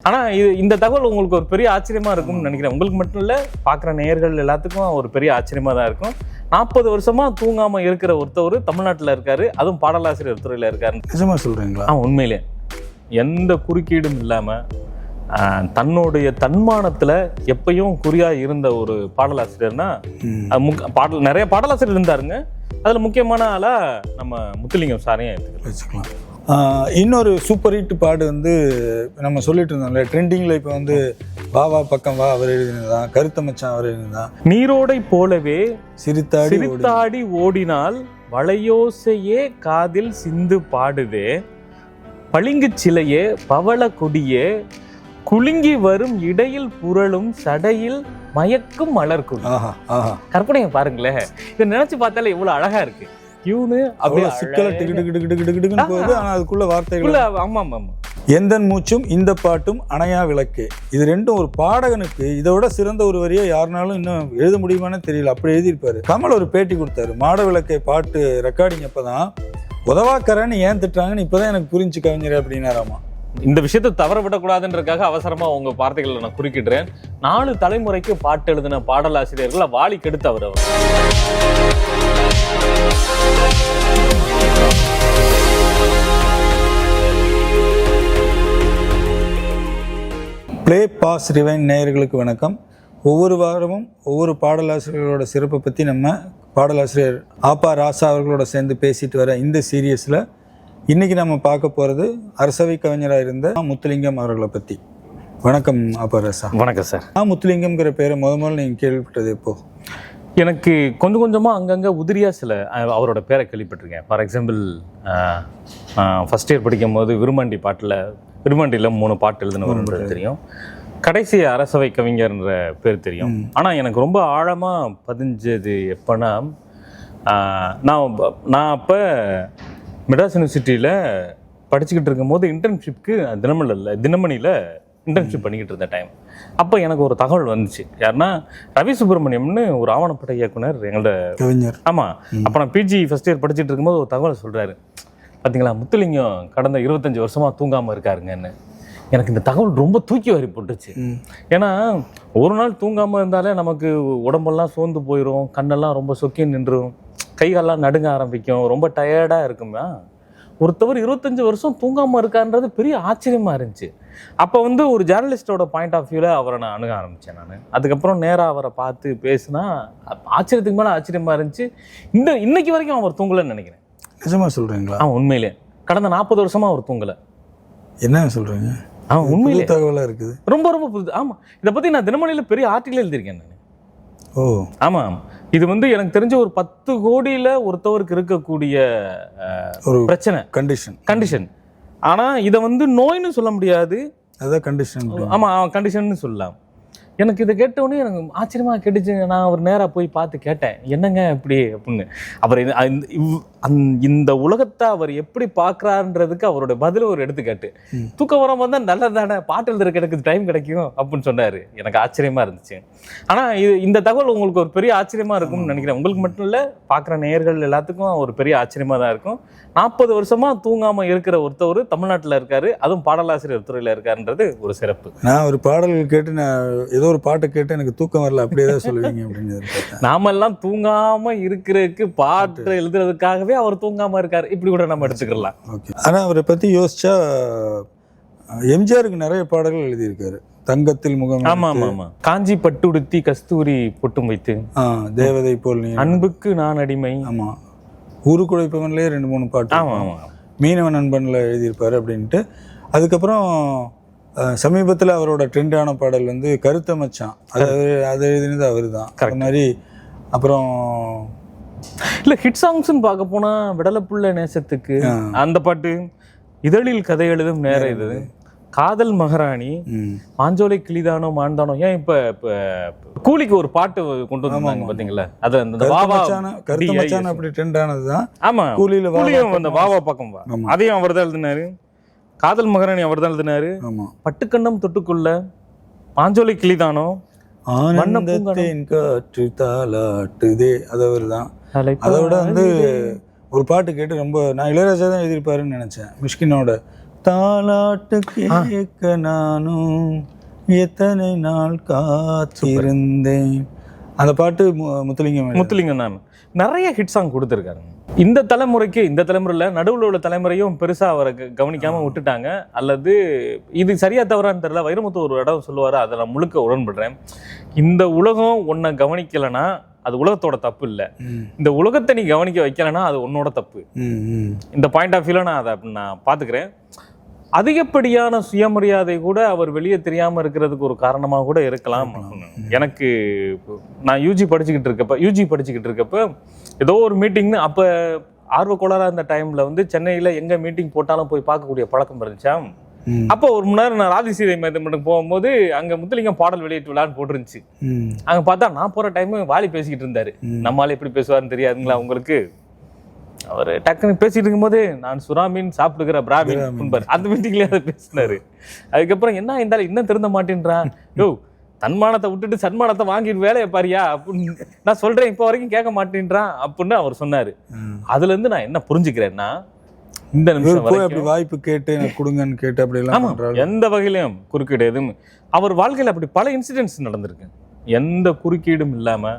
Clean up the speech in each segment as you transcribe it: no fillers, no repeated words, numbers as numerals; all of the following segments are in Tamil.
ஆனால் இந்த தகவல் உங்களுக்கு ஒரு பெரிய ஆச்சரியமா இருக்கும்னு நினைக்கிறேன். உங்களுக்கு மட்டும் இல்லை, பார்க்குற நேயர்கள் எல்லாத்துக்கும் ஒரு பெரிய ஆச்சரியமா தான் இருக்கும். 40 வருஷமா தூங்காம இருக்கிற ஒருத்தவர் தமிழ்நாட்டில் இருக்காரு, அதுவும் பாடலாசிரியர் துறையில் இருக்காரு. நிஜமா சொல்றீங்களா? உண்மையிலே எந்த குறுக்கீடும் இல்லாமல் தன்னுடைய தன்மானத்தில் எப்பயும் குறியா இருந்த ஒரு பாடலாசிரியர்னா நிறைய பாடலாசிரியர் இருந்தாருங்க. அதில் முக்கியமான ஆளாக நம்ம முத்துலிங்கம் சாரையும் வச்சுக்கலாம். இன்னொரு சூப்பர் ஹிட் பாடு வந்து நம்ம சொல்லிட்டு இருந்தோம்ல, ட்ரெண்டிங்கில் இப்போ வந்து வா பக்கம் வா அவர் எழுதினதான், கருத்த மச்சான் அவர் எழுதினதான். நீரோடை போலவே சிரித்தாடி ஓடினால் வளையோசையே காதில் சிந்து பாடுதே, பளிங்கு சிலையே பவள கொடியே குலுங்கி வரும் இடையில் புரளும் சடையில் மயக்கும் மலர்குடி. கற்பனையை பாருங்களேன், இதை நினைச்சு பார்த்தாலே இவ்வளவு அழகா இருக்கு. அப்படியே சிக்கல டிகிடுன்னு போகுது, ஆனா அதுக்குள்ள வார்த்தைகள். ஆமா ஆமா. எந்தன் மூச்சும் இந்த பாட்டும் அணையா விளக்கு, இது ரெண்டும் ஒரு பாடகனுக்கு இதோட சிறந்த ஒரு வரியை யாருனாலும் இன்னும் எழுத முடியுமான்னு தெரியல. அப்படி எழுதியிருப்பாரு. கமல் ஒரு பேட்டி கொடுத்தாரு, மாட விளக்கை பாட்டு ரெக்கார்டிங் அப்பதான் உதவாக்கரன்னு ஏன் திட்டுறாங்கன்னு இப்பதான் எனக்கு புரிஞ்சு கவிஞர் அப்படின்னாராமா. இந்த விஷயத்தை தவற விடக்கூடாதுன்றதுக்காக அவசரமா உங்க வார்த்தைகளை நான் குறுக்கிடுறேன். 4 தலைமுறைக்கு பாட்டு எழுதின பாடலாசிரியர்களை வாலி கெடுத்தவர் அவர். பிளே பாஸ் ரிவைன் நேயர்களுக்கு வணக்கம். ஒவ்வொரு வாரமும் ஒவ்வொரு பாடலாசிரியர்களோட சிறப்பை பற்றி நம்ம பாடலாசிரியர் ஆப்பா ராசா அவர்களோட சேர்ந்து பேசிட்டு வர இந்த சீரியஸில் இன்றைக்கி நம்ம பார்க்க போகிறது அரசவை கவிஞராக இருந்த முத்துலிங்கம் அவர்களை பற்றி. வணக்கம் ஆப்பா ராசா. வணக்கம் சார். முத்துலிங்கம்ங்கிற பேரை முதல்ல நீங்கள் கேள்விப்பட்டது எப்போ? எனக்கு கொஞ்சம் கொஞ்சமாக அங்கங்கே உதிரியாக சில அவரோட பேரை கேள்விப்பட்டிருக்கேன். ஃபார் எக்ஸாம்பிள் ஃபஸ்ட் இயர் படிக்கும் போது விருமாண்டியில் 3 பாட்டு எழுதினவர் தெரியும். கடைசி அரசவை கவிஞர்ன்ற பேர் தெரியும். ஆனால் எனக்கு ரொம்ப ஆழமாக பதிஞ்சது எப்போனா, நான் அப்போ மெட்ராஸ் யூனிவர்சிட்டியில் படிச்சுக்கிட்டு இருக்கும் போது இன்டர்ன்ஷிப்க்கு தினமணியில் இன்டர்ன்ஷிப் பண்ணிக்கிட்டு இருந்த டைம். அப்போ எனக்கு ஒரு தகவல் வந்துச்சு. யாருன்னா ரவி சுப்பிரமணியம்னு ஒரு ஆவணப்பட இயக்குனர், எங்களோட கவிஞர். ஆமாம். அப்போ நான் பிஜி ஃபஸ்ட் இயர் படிச்சுட்டு இருக்கும்போது ஒரு தகவல் சொல்கிறாரு, பார்த்தீங்களா முத்துலிங்கம் கடந்த 25 வருஷமாக தூங்காமல் இருக்காருங்கன்னு. எனக்கு இந்த தகவல் ரொம்ப தூக்கி வாரி போட்டுச்சு. ஏன்னா ஒரு நாள் தூங்காமல் இருந்தாலே நமக்கு உடம்பெல்லாம் சோர்ந்து போயிடும், கண்ணெல்லாம் ரொம்ப சொக்கி நின்றுடும், கைகாலெல்லாம் நடுங்க ஆரம்பிக்கும், ரொம்ப டயர்டாக இருக்குமா. ஒருத்தவர் 25 வருஷம் தூங்காமல் இருக்கான்றது பெரிய ஆச்சரியமாக இருந்துச்சு. அப்போ வந்து ஒரு ஜேர்னலிஸ்டோட பாயிண்ட் ஆஃப் வியூவில் அவரை நான் அணுக ஆரம்பித்தேன். நான் அதுக்கப்புறம் நேராக அவரை பார்த்து பேசினா ஆச்சரியத்துக்கு மேலே ஆச்சரியமாக இருந்துச்சு. இன்னைக்கு வரைக்கும் அவர் தூங்கலைன்னு நினைக்கிறேன். நிஜமாக சொல்கிறீங்களா? உண்மையிலே கடந்த 40 வருஷமாக அவர் தூங்கலை. என்ன சொல்கிறீங்க? உண்மையிலே தகவலாக இருக்குது, ரொம்ப ரொம்ப புது. ஆமாம், இதை பற்றி நான் தினமணியில் பெரிய ஆர்டிக்கல் எழுதியிருக்கேன் நான். ஆமாம், இது வந்து எனக்கு தெரிஞ்ச ஒரு 10 கோடியில் ஒருத்தவருக்கு இருக்கக்கூடிய ஒரு பிரச்சனை, கண்டிஷன். ஆனால் இதை வந்து நோய்னு சொல்ல முடியாது, அதான் கண்டிஷன். ஆமாம், கண்டிஷன் சொல்லலாம். எனக்கு இதை கேட்டவுடனே எனக்கு ஆச்சரியமாக கேட்டுச்சு. நான் அவர் நேராக போய் பார்த்து கேட்டேன், என்னங்க இப்படி அப்படின்னு. அவர் இந்த உலகத்தை அவர் எப்படி பார்க்குறாருன்றதுக்கு அவரோட பதில் ஒரு எடுத்துக்காட்டு. தூக்கம் வர வந்தால் நல்லதானே, பாட்டு எழுதுறதுக்கு எனக்கு டைம் கிடைக்கும் அப்படின்னு சொன்னார். எனக்கு ஆச்சரியமாக இருந்துச்சு. ஆனால் இந்த தகவல் உங்களுக்கு ஒரு பெரிய ஆச்சரியமாக இருக்கும்னு நினைக்கிறேன். உங்களுக்கு மட்டும் இல்லை, பார்க்குற நேயர்கள் எல்லாத்துக்கும் ஒரு பெரிய ஆச்சரியமாக தான் இருக்கும். 40 வருஷமாக தூங்காமல் இருக்கிற ஒருத்தவர் தமிழ்நாட்டில் இருக்காரு, அதுவும் பாடலாசிரியர் துறையில் இருக்காருன்றது ஒரு சிறப்பு. நான் ஒரு பாடல்கள் கேட்டு, நான் ஏதோ ஒரு பாட்டை கேட்டு எனக்கு தூக்கம் வரல, அப்படியே தான் சொல்லுவீங்க அப்படின்னு. நாமெல்லாம் தூங்காமல் இருக்கிறதுக்கு பாட்டு எழுதுறதுக்காகவே அவர் தூங்காம இருக்காரு, இப்படி கூட நம்ம எடுத்துக்கலாம். ஆனா அவரை பத்தி யோசிச்சா எம்ஜிஆருக்கு நிறைய பாடல்கள் எழுதியிருக்காரு. தங்கத்தில் முகம், ஆமா ஆமா ஆமா, காஞ்சி பட்டுடுத்தி கஸ்தூரி பொட்டும் வைத்து, தேவதை போல் நீ, அன்புக்கு நான் அடிமை, ஆமா, ஊருக்குழைப்பவன்லேயே 2-3 பாட்டு, ஆமா ஆமா, மீனவன் நண்பன்ல எழுதியிருப்பாரு அப்படின்ட்டு. அதுக்கப்புறம் சமீபத்தில் அவரோட ட்ரெண்டான பாடல் வந்து கருத்த மச்சான், அது எழுதினது அவர் தான். அது மாதிரி அப்புறம் இல்லை ஹிட் சாங்ஸ்ன்னு பார்க்க போனா விடலப்புள்ள நேசத்துக்கு அந்த பாட்டு, இதழில் கதை எழுதும் நேரம் இது, காதல் மகாராணி, மாஞ்சோலை கிளிதானோ மான்தானோ, ஏன் இப்ப கூலிக்கு ஒரு பாட்டு கொண்டு வந்தாங்க பாத்தீங்களா, அது அந்த வாவா கருத்த மச்சான் அப்படி ட்ரெண்ட் ஆனதுதான். ஆமா, கூலியும் அந்த வாவா பக்கம் அதையும் அவர் தான் எழுதினாரு. காதல் மகாராணி அவர் தான் எழுதினாரு. பட்டுக்கண்டம் தொட்டுக்குள்ள, மாஞ்சோலை கிளிதானோ, காற்று தாலாட்டுதே, அது அவர் தான். அதை விட வந்து ஒரு பாட்டு கேட்டு ரொம்ப, நான் இளையராஜா தான் எழுதியிருப்பாருன்னு நினைச்சேன். மிஷ்கினோட தாலாட்டு கேட்க நானும் எத்தனை நாள் காத்திருந்தேன். அந்த பாட்டு முத்துலிங்கம் தான் நிறைய ஹிட் சாங் கொடுத்துருக்காரு. இந்த தலைமுறைக்கு, இந்த தலைமுறையில் நடுவில் உள்ள தலைமுறையும் பெருசாக அவரை கவனிக்காமல் விட்டுட்டாங்க. அல்லது இது சரியா தவறான்னு தெரியல. வைரமுத்து ஒரு இடம் சொல்லுவார், அதை நான் முழுக்க உடன்படுறேன். இந்த உலகம் உன்னை கவனிக்கலைன்னா அது உலகத்தோட தப்பு இல்லை, இந்த உலகத்தை நீ கவனிக்க வைக்கலைன்னா அது உன்னோட தப்பு. இந்த பாயிண்ட் ஆஃப் வியூவில் நான் அதை நான் பார்த்துக்கிறேன். அதிகப்படியான சுயமரியாதை கூட அவர் வெளியே தெரியாமல் இருக்கிறதுக்கு ஒரு காரணமாக கூட இருக்கலாம். எனக்கு நான் யூஜி படிச்சுக்கிட்டு இருக்கப்ப ஏதோ ஒரு மீட்டிங்னு, அப்போ ஆர்வக்கோளாராக இருந்த டைமில் வந்து சென்னையில் எங்கே மீட்டிங் போட்டாலும் போய் பார்க்கக்கூடிய பழக்கம் இருந்துச்சா. அப்போ ஒரு மணி நேரம் நான் ராஜசீதை மையத்துக்கு போகும்போது அங்கே முத்துலிங்கம் பாடல் வெளியிட்டு விழான்னு போட்டுருந்துச்சு. அங்கே பார்த்தா நான் போகிற டைமு வாலி பேசிக்கிட்டு இருந்தாரு. நம்மளால எப்படி பேசுவாருன்னு தெரியாதுங்களா உங்களுக்கு? அவர் டக்குன்னு பேசிட்டு இருக்கும்போது நான் சுறாமீன் சாப்பிடுகிற பிராமின் முன்பர் அந்த மீட்டிங்லேயே அதை பேசினாரு. அதுக்கப்புறம் என்ன இருந்தாலும் இன்னும் திருந்த மாட்டேன்றான், யோ தன்மானத்தை விட்டுட்டு சன்மானத்தை வாங்கிட்டு வேலையை பாரியா அப்படின்னு நான் சொல்றேன், இப்போ வரைக்கும் கேட்க மாட்டேன்றான் அப்படின்னு அவர் சொன்னாரு. அதுல இருந்து நான் என்ன புரிஞ்சுக்கிறேன்னா, இந்த நிமிஷம் வாய்ப்பு கேட்டு கொடுங்கன்னு கேட்டு அப்படி எல்லாம் எந்த வகையிலும் குறுக்கீடு எதுவும் அவர் வாழ்க்கையில் அப்படி பல இன்சிடென்ட்ஸ் நடந்திருக்கு. எந்த குறுக்கீடும் இல்லாம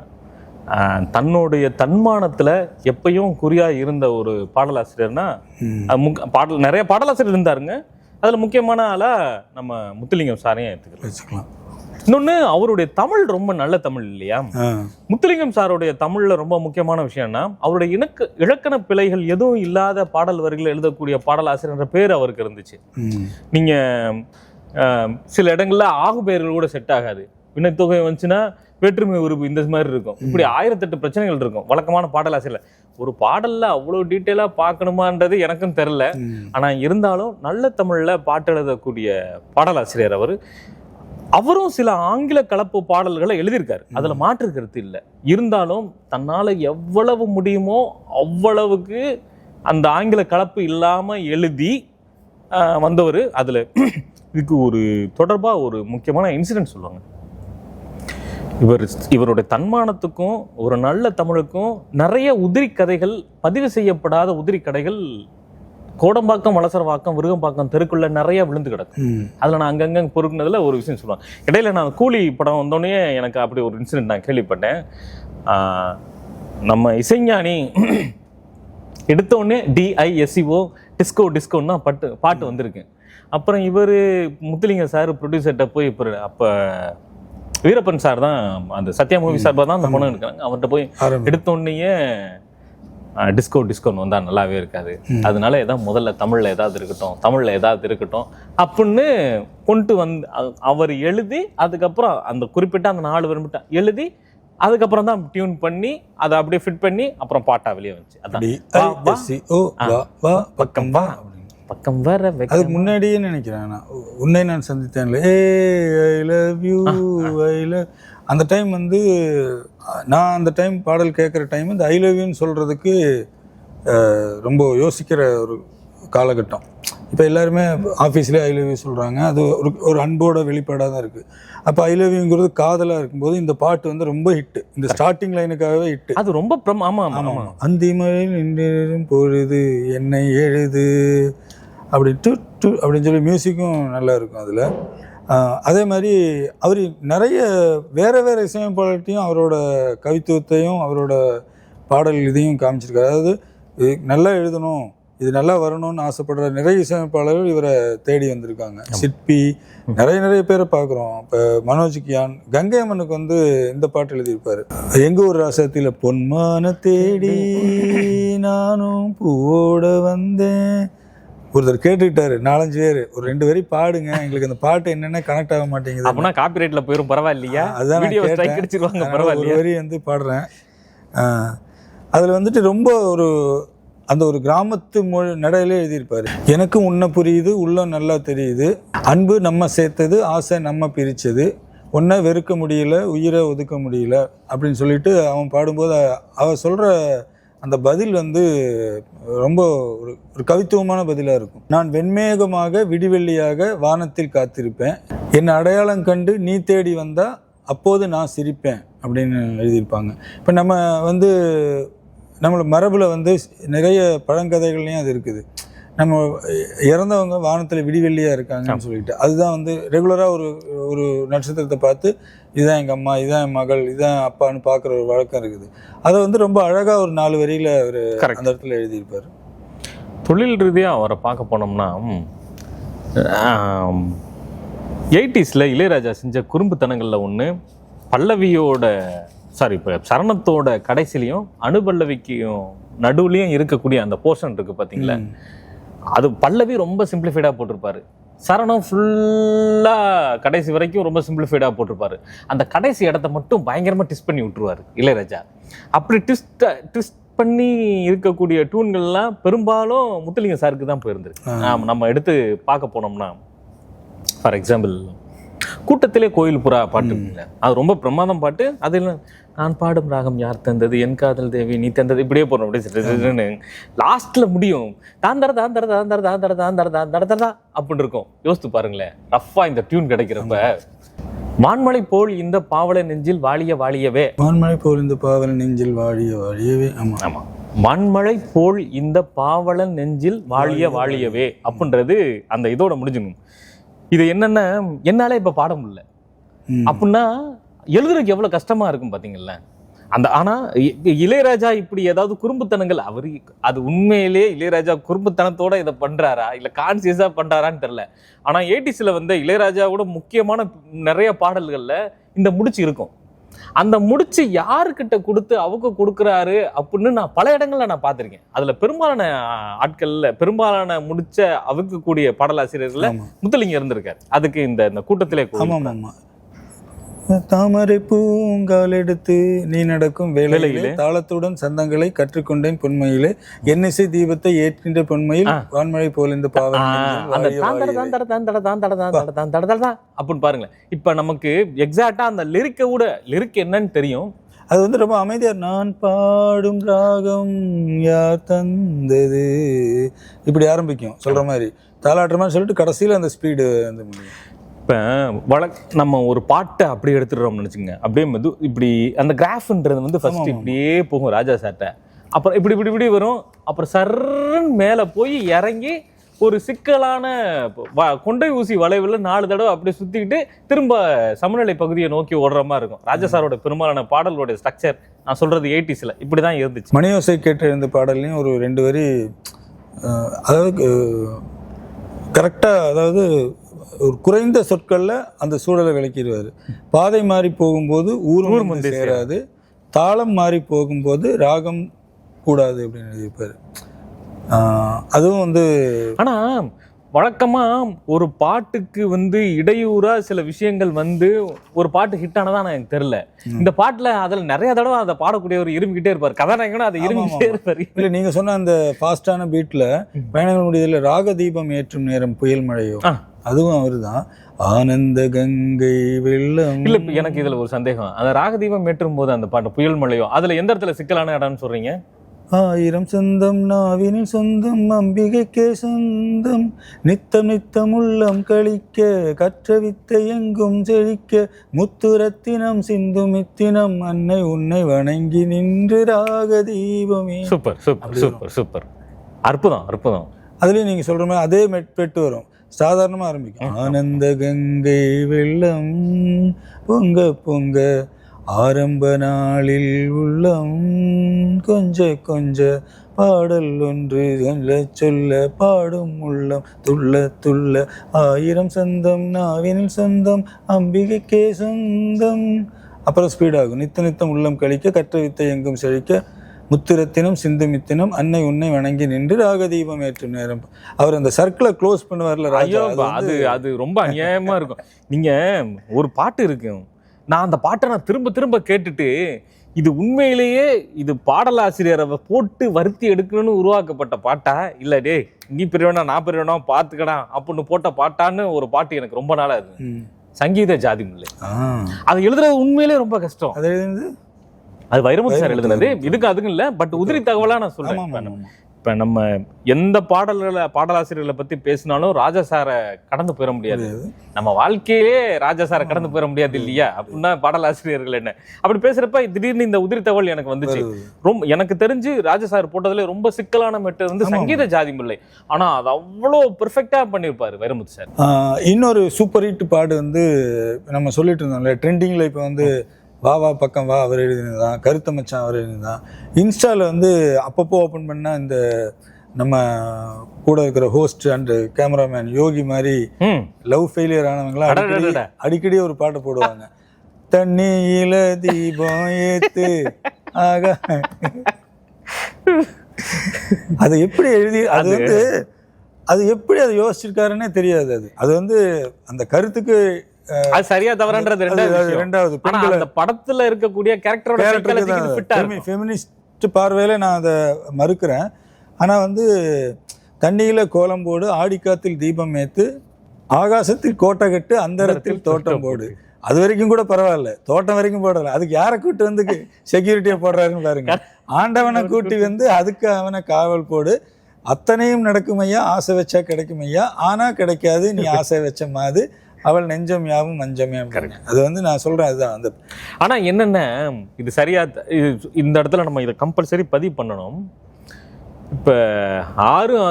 தன்னுடைய தன்மானத்துல எப்பயும் குறியா இருந்த ஒரு பாடலாசிரியர்னா நிறைய பாடலாசிரியர் இருந்தாருங்க. அதுல முக்கியமான ஆளா நம்ம முத்துலிங்கம் சாரையும் எடுத்துக்கலாம். இன்னொன்னு, அவருடைய தமிழ் ரொம்ப நல்ல தமிழ் இல்லையா? முத்துலிங்கம் சாருடைய தமிழ்ல ரொம்ப முக்கியமான விஷயம்னா, அவருடைய இலக்கண பிழைகள் எதுவும் இல்லாத பாடல் வரிகள் எழுதக்கூடிய பாடலாசிரியர் பேர் அவருக்கு இருந்துச்சு. நீங்க சில இடங்கள்ல ஆகு பெயர்கள் கூட செட் ஆகாது. வினைத்தொகை வந்துச்சுன்னா வேற்றுமை உறுப்பு இந்த மாதிரி இருக்கும். இப்படி 1008 பிரச்சனைகள் இருக்கும் வழக்கமான பாடலாசிரியர். ஒரு பாடல்ல அவ்வளவு டீட்டெயிலா பார்க்கணுமான்றது எனக்கும் தெரியல. ஆனா இருந்தாலும் நல்ல தமிழ்ல பாட்டு எழுதக்கூடிய பாடலாசிரியர் அவரும் சில ஆங்கில கலப்பு பாடல்களை எழுதியிருக்காரு. அதுல மாற்று கருத்து இல்லை. இருந்தாலும் தன்னால எவ்வளவு முடியுமோ அவ்வளவுக்கு அந்த ஆங்கில கலப்பு இல்லாம எழுதி வந்தவர். அதுல இதுக்கு ஒரு தொடர்பா ஒரு முக்கியமான இன்சிடென்ட் சொல்லுவாங்க. இவருடைய தன்மானத்துக்கும் ஒரு நல்ல தமிழுக்கும் நிறைய உதிரி கதைகள், பதிவு செய்யப்படாத உதிரி கதைகள் கோடம்பாக்கம், வளசரவாக்கம், விருகம்பாக்கம் தெருக்குள்ள நிறைய விழுந்து கிடக்கும். அதுல நான் அங்கங்க பொறுக்குனதுல ஒரு விஷயம் சொல்லுவாங்க. இடையில நான் கூலி படம் வந்தோடனே எனக்கு அப்படி ஒரு இன்சிடென்ட் நான் கேள்விப்பட்டேன். நம்ம இசைஞானி எடுத்த உடனே DISCO டிஸ்கோன்னு தான் பாட்டு வந்திருக்கு. அப்புறம் இவர் முத்துலிங்க சார் ப்ரொடியூசர்கிட்ட போய் அப்போ வீரப்பன் சார் தான் அந்த சத்யா மூவி சார் தான் அந்த படம் எடுக்கிறாங்க. அவர்கிட்ட போய் எடுத்தோடனேயே டிஸ்கோன்னு வந்தா நல்லாவே இருக்காது, அதனால ஏதாவது முதல்ல தமிழ்ல ஏதாவது இருக்கட்டும் அப்படின்னு கொண்டு வந்து அவர் எழுதி, அதுக்கப்புறம் அந்த குறிப்பிட்ட அந்த 4 வரும்பிட்ட எழுதி, அதுக்கப்புறம் தான் டியூன் பண்ணி அதை அப்படியே ஃபிட் பண்ணி அப்புறம் பாட்டா வெளியே வந்துச்சு. அதான் பக்கம் வர அதுக்கு முன்னாடியே நினைக்கிறேன் உன்னை நான் சந்தித்தேன்ல, ஐ லவ் யூ அந்த டைம் வந்து நான் அந்த டைம் பாடல் கேட்குற டைம் இந்த ஐ லவ் யூன்னு சொல்கிறதுக்கு ரொம்ப யோசிக்கிற ஒரு காலகட்டம். இப்போ எல்லாருமே ஆஃபீஸ்லேயே ஐ லவ் யூ சொல்கிறாங்க. அது ஒரு அன்போட வெளிப்பாடாக தான் இருக்குது. அப்போ ஐ லவ் யூங்கிறது காதலாக இருக்கும்போது இந்த பாட்டு வந்து ரொம்ப ஹிட்டு. இந்த ஸ்டார்டிங் லைனுக்காகவே ஹிட்டு. அது ரொம்ப ஆமாம். அந்தி மழையில் நின்றும் பொழுது என்னை எழுது அப்படி அப்படின்னு சொல்லி மியூசிக்கும் நல்லா இருக்கும் அதில். அதே மாதிரி அவர் நிறைய வேறு இசையமைப்பாளர்கிட்டையும் அவரோட கவித்துவத்தையும் அவரோட பாடல் இதையும் காமிச்சிருக்காரு. அதாவது இது நல்லா எழுதணும், இது நல்லா வரணும்னு ஆசைப்படுற நிறைய இசையமைப்பாளர்கள் இவரை தேடி வந்திருக்காங்க. சிற்பி நிறைய பேரை பார்க்குறோம். இப்போ மனோஜ் கியான் கங்கை அம்மனுக்கு வந்து இந்த பாட்டு எழுதியிருப்பார். எங்கள் ஊர் ராசத்தில் பொன்மான தேடி நானும் பூவோட வந்தேன். ஒருத்தர் கேட்டுக்கிட்டாரு, 4-5 பேர் ஒரு 2 வரி பாடுங்க, எங்களுக்கு அந்த பாட்டு என்னென்ன கனெக்ட் ஆக மாட்டேங்குது. அப்படின்னா காப்பிரைட்ல போயிடும், பரவாயில்லையா? அதுதான் ஒரு வரி வந்து பாடுறேன். அதில் வந்துட்டு ரொம்ப அந்த ஒரு கிராமத்து மொழி நடையிலே எழுதியிருப்பார். எனக்கும் உன்னை புரியுது, உள்ளம் நல்லா தெரியுது, அன்பு நம்ம சேர்த்தது, ஆசை நம்ம பிரித்தது, ஒன்றை வெறுக்க முடியல, உயிரை ஒதுக்க முடியல அப்படின்னு சொல்லிட்டு அவன் பாடும்போது அவன் சொல்கிற அந்த பதில் வந்து ரொம்ப ஒரு கவித்துவமான பதிலாக இருக்கும். நான் வெண்மேகமாக விடிவெள்ளியாக வானத்தில் காத்திருப்பேன், என் அடையாளம் கண்டு நீ தேடி வந்தால் அப்போது நான் சிரிப்பேன் அப்படின்னு எழுதியிருப்பாங்க. இப்போ நம்ம வந்து நம்மளோட மரபில் வந்து நிறைய பழங்கதைகள்லையும் அது இருக்குது. நம்ம இறந்தவங்க வானத்தில் விடிவெள்ளியாக இருக்காங்கன்னு சொல்லிட்டு அதுதான் வந்து ரெகுலராக ஒரு நட்சத்திரத்தை பார்த்து இதுதான் எங்கள் அம்மா, இதுதான் என் மகள், இதுதான் அப்பான்னு பார்க்குற ஒரு வழக்கம் இருக்குது. அதை வந்து ரொம்ப அழகாக ஒரு 4 வரியில் அவர் அந்த இடத்துல எழுதியிருப்பார். தொழில் ரீதியாக அவரை பார்க்க போனோம்னா 80s இளையராஜா செஞ்ச குறும்புத்தனங்களில் ஒன்று பல்லவியோட இப்போ சரணத்தோட கடைசிலையும் அனுபல்லவிக்கும் நடுவுலையும் இருக்கக்கூடிய அந்த போர்ஷன் இருக்கு பார்த்தீங்களா, அது பல்லவி ரொம்ப சிம்பிளிஃபைடாக போட்டிருப்பாரு, சரணம் ஃபுல்லாக கடைசி வரைக்கும் ரொம்ப சிம்பிளிஃபைடாக போட்டிருப்பாரு. அந்த கடைசி இடத்த மட்டும் பயங்கரமாக ட்விஸ்ட் பண்ணி விட்டுருவார் இளையராஜா. அப்படி ட்விஸ்ட் பண்ணி இருக்கக்கூடிய டியூன்கள்லாம் பெரும்பாலும் முத்துலிங்க சாருக்கு தான் போயிருந்துருக்கு. நம்ம எடுத்து பார்க்க போனோம்னா ஃபார் எக்ஸாம்பிள் கூட்டத்திலே கோயில் புறா பாட்டு, அது ரொம்ப பிரமாதம் பாட்டு. அதில் நான் பாடும் ராகம் யார் தந்தது, என் காதல் தேவி நீ தந்தது, இப்படியே போறோம். அப்படியே லாஸ்ட்ல முடியும் தாந்தர தாந்தர தாந்தர தாந்தர தாந்தர தாந்தர தாந்தரா அப்படின்னு இருக்கும். யோசித்து பாருங்களேன், ரஃபா இந்த டியூன் கிடைக்கிறப்ப. வான்மழை போல் இந்த பாவல நெஞ்சில் வாழிய வாழியவே, வான்மழை போல் இந்த பாவல நெஞ்சில் வாழிய வாழியவே. ஆமா, வான்மழை போல் இந்த பாவல நெஞ்சில் வாழிய வாழியவே அப்படின்றது அந்த இதோட முடிஞ்சிடும். இது என்னன்னா என்னால இப்ப பாட முடியல அப்படின்னா எழுதுறதுக்கு எவ்வளவு கஷ்டமா இருக்கும் பாத்தீங்கல்ல. அந்த ஆனா இளையராஜா இப்படி ஏதாவது குறும்புத்தனங்கள் அவரு, அது உண்மையிலேயே இளையராஜா குறும்புத்தனத்தோட இதை பண்றாரா இல்ல கான்சியஸா பண்றாரான்னு தெரியல. ஆனா 80s வந்து இளையராஜாவோட முக்கியமான நிறைய பாடல்கள்ல இந்த முடிச்சு இருக்கும். அந்த முடிச்சு யாருக்கிட்ட கொடுத்து அவங்க கொடுக்குறாரு அப்படின்னு நான் பல இடங்கள்ல நான் பார்த்திருக்கேன். அதுல பெரும்பாலான ஆட்கள்ல பெரும்பாலான முடிச்ச அவுக்கக்கூடிய பாடலாசிரியர்கள்ல முத்துலிங்க இருந்திருக்காரு. அதுக்கு இந்த கூட்டத்திலே தாமரை பூங்கால் எடுத்து நீ நடக்கும் வேலையிலே தாளத்துடன் சந்தங்களை கற்றுக்கொண்டேன் பொன்மையிலே எண்ணிசை தீபத்தை ஏற்கின்ற பொன்மையில் வான்மழை போல் இந்த பாவம் அப்படின்னு பாருங்களேன். இப்ப நமக்கு எக்ஸாக்டா அந்த லிரிக் என்னன்னு தெரியும். அது வந்து ரொம்ப அமைதியா நான் பாடும் ராகம் யார் தந்தது இப்படி ஆரம்பிக்கும் சொல்ற மாதிரி தாளாட்டுற சொல்லிட்டு கடைசியில அந்த ஸ்பீடு வந்து இப்போ நம்ம ஒரு பாட்டை அப்படி எடுத்துடுறோம்னு நினச்சிங்க, அப்படியே இப்படி அந்த கிராஃப்ன்றது வந்து ஃபர்ஸ்ட் இப்படியே போகும் ராஜா சார்ட்ட, அப்புறம் இப்படி இப்படி இப்படி வரும், அப்புறம் சர்ன்னு மேலே போய் இறங்கி ஒரு சிக்கலான கொண்டை ஊசி வளைவில் 4 தடவை அப்படி சுற்றிக்கிட்டு திரும்ப சமநிலை பகுதியை நோக்கி ஓடுற மாதிரி இருக்கும். ராஜா சாரோட பெரும்பாலான பாடல்களுடைய ஸ்ட்ரக்சர் நான் சொல்றது 80s இப்படி தான் இருந்துச்சு. மணியோசை கேட்டு இருந்த பாடல்லையும் ஒரு 2 வரி அதாவது கரெக்டாக, அதாவது ஒரு குறைந்த சொற்கள்ல அந்த சூழலை விளக்கிடுவார். பாதை மாறி போகும்போது ஊர் வந்து சேராது, தாளம் மாறி போகும்போது ராகம் கூடாது அப்படின்னு எழுதியிருப்பாரு. அதுவும் வந்து ஆனா வழக்கமா ஒரு பாட்டுக்கு வந்து இடையூறா சில விஷயங்கள் வந்து ஒரு பாட்டு ஹிட் ஆனதா எனக்கு தெரியல. இந்த பாட்டுல அதுல நிறைய தடவை அதை பாடக்கூடியவர் இருமிக்கிட்டே இருப்பார், கதாநாயகனும் அதை இருமிக்கிட்டே இருப்பாரு. இல்ல நீங்க சொன்ன அந்த ஃபாஸ்டான பீட்ல பயணங்கள் முடியல ராக தீபம் ஏற்றும் நேரம் புயல் மழையோ, அதுவும் அவருதான். ஆனந்த கங்கை வெள்ளம். இல்ல எனக்கு இதுல ஒரு சந்தேகம், அந்த ராகதீபம் ஏற்றும் போது அந்த பாட்டு புயல் மழையோ அதுல எந்த இடத்துல சிக்கலான இடம்னு சொல்றீங்க? 1000 சொந்தம் நாவினில் சொந்தம் அம்பிகைக்கே சொந்தம் நித்தம் நித்தம் உள்ளம் கழிக்க கற்ற வித்தை எங்கும் செழிக்க முத்துரத்தினம் சிந்து மித்தினம் அன்னை உன்னை வணங்கி நின்று ராக தீபமே. சூப்பர் சூப்பர் சூப்பர் சூப்பர், அற்புதம் அற்புதம். அதுலயும் நீங்க சொல்ற மாதிரி அதே பெட்டு வரும், சாதாரணமா ஆரம்பிக்கும். ஆனந்த கங்கை வெள்ளம் பொங்க பொங்க ஆரம்ப நாளில் உள்ளம் கொஞ்ச கொஞ்ச பாடல் ஒன்று சொல்ல சொல்ல பாடும் உள்ளம் துள்ள துள்ள 1000 சொந்தம் நாவினில் சொந்தம் அம்பிகைக்கே சொந்தம். அப்புறம் ஸ்பீடாகும். நித்த நித்தம் உள்ளம் கழிக்க கற்ற வித்தை எங்கும் செழிக்க முத்துரத்தினம் சிந்து மித்தினம் அன்னை உன்னை வணங்கி நின்று ராகதீபம் ஏற்றும் நேரம். அவர் அந்த சர்க்கிளை க்ளோஸ் பண்ணுவார்ல ராஜா, அது ரொம்ப அநியாயமா இருக்கும். நீங்க ஒரு பாட்டு இருக்கு, நான் அந்த பாட்டை நான் திரும்ப திரும்ப கேட்டுட்டு இது உண்மையிலேயே இது பாடலாசிரியரை போட்டு வருத்தி எடுக்கணும்னு உருவாக்கப்பட்ட பாட்டா இல்ல டே நீ பெரியவனா நான் பெரியவனா பாத்துக்கடா அப்படின்னு போட்ட பாட்டான்னு ஒரு பாட்டு எனக்கு ரொம்ப நாளா இருக்கு. சங்கீத ஜாதி முல்லை, அது எழுதுறது உண்மையிலேயே ரொம்ப கஷ்டம். அது வைரமுத்து சார் எழுதுனது, இதுக்கு அதுக்கும் இல்ல, பட் உதிரி தகவலா நான் சொல்றேன். இப்போ நம்ம எந்த பாடலாசிரியர்களை பற்றி பேசினாலும் ராஜா சாரை கடந்து போயிட முடியாது. நம்ம வாழ்க்கையிலே ராஜா சாரை கடந்து போயிட முடியாது இல்லையா? அப்படின்னா பாடலாசிரியர்கள் என்ன அப்படி பேசுறப்ப திடீர்னு இந்த உதிரி தகவல் எனக்கு வந்துச்சு. ரொம்ப எனக்கு தெரிஞ்சு ராஜா சார் போட்டதுல ரொம்ப சிக்கலான மெட்டு வந்து சங்கீத ஜாதி முல்லை. ஆனா அது அவ்வளோ பெர்ஃபெக்டா பண்ணியிருப்பாரு வைரமுத்து சார். இன்னொரு சூப்பர் ஹிட் பாடு வந்து நம்ம சொல்லிட்டு இருந்தோம்ல, ட்ரெண்டிங்ல இப்போ வந்து வா வா பக்கம் வா அவர் எழுதினதான், கருத்த மச்சான் அவர் எழுதினதான். இன்ஸ்டாவில் வந்து அப்பப்போ ஓப்பன் பண்ணால் இந்த நம்ம கூட இருக்கிற ஹோஸ்ட் அண்ட் கேமராமேன் யோகி மாதிரி லவ் ஃபெயிலியர் ஆனவங்களாம் அடிக்கடி ஒரு பாட்டை போடுவாங்க. தண்ணியில தீபம் ஏத்து ஆக அது எப்படி எழுதி அது வந்து அது எப்படி அதை யோசிச்சிருக்காருன்னே தெரியாது. அது வந்து அந்த கருத்துக்கு அது சரியா தவறன்றது ரெண்டாவது. அந்த படத்துல இருக்கக்கூடிய ஃபெமினிஸ்ட் பார்வையில நான் அதை மறுக்கிறேன். ஆனா வந்து தண்ணியில கோலம் போடு, ஆடிக்காத்தில் தீபம் ஏத்து, ஆகாசத்தில் கோட்டை கட்டு, அந்தரத்தில் தோட்டம் போடு. அது வரைக்கும் கூட பரவாயில்ல, தோட்டம் வரைக்கும் போடல. அதுக்கு யாரை கூட்டு வந்து செக்யூரிட்டியை போடுறாருன்னு பாருங்க. ஆண்டவனை கூட்டி வந்து அதுக்கு அவனை காவல் போடு, அத்தனையும் நடக்கும் ஐயா, ஆசை வச்சா கிடைக்கும் ஐயா, ஆனா கிடைக்காது நீ ஆசை வச்ச மாது, அவள் நெஞ்சம் யாவும் மஞ்சமே. அது வந்து நான் சொல்றேன் அதுதான் அந்த. ஆனா என்னென்ன இது சரியா இந்த இடத்துல நம்ம இதை கம்பல்சரி பதிவு பண்ணணும். இப்ப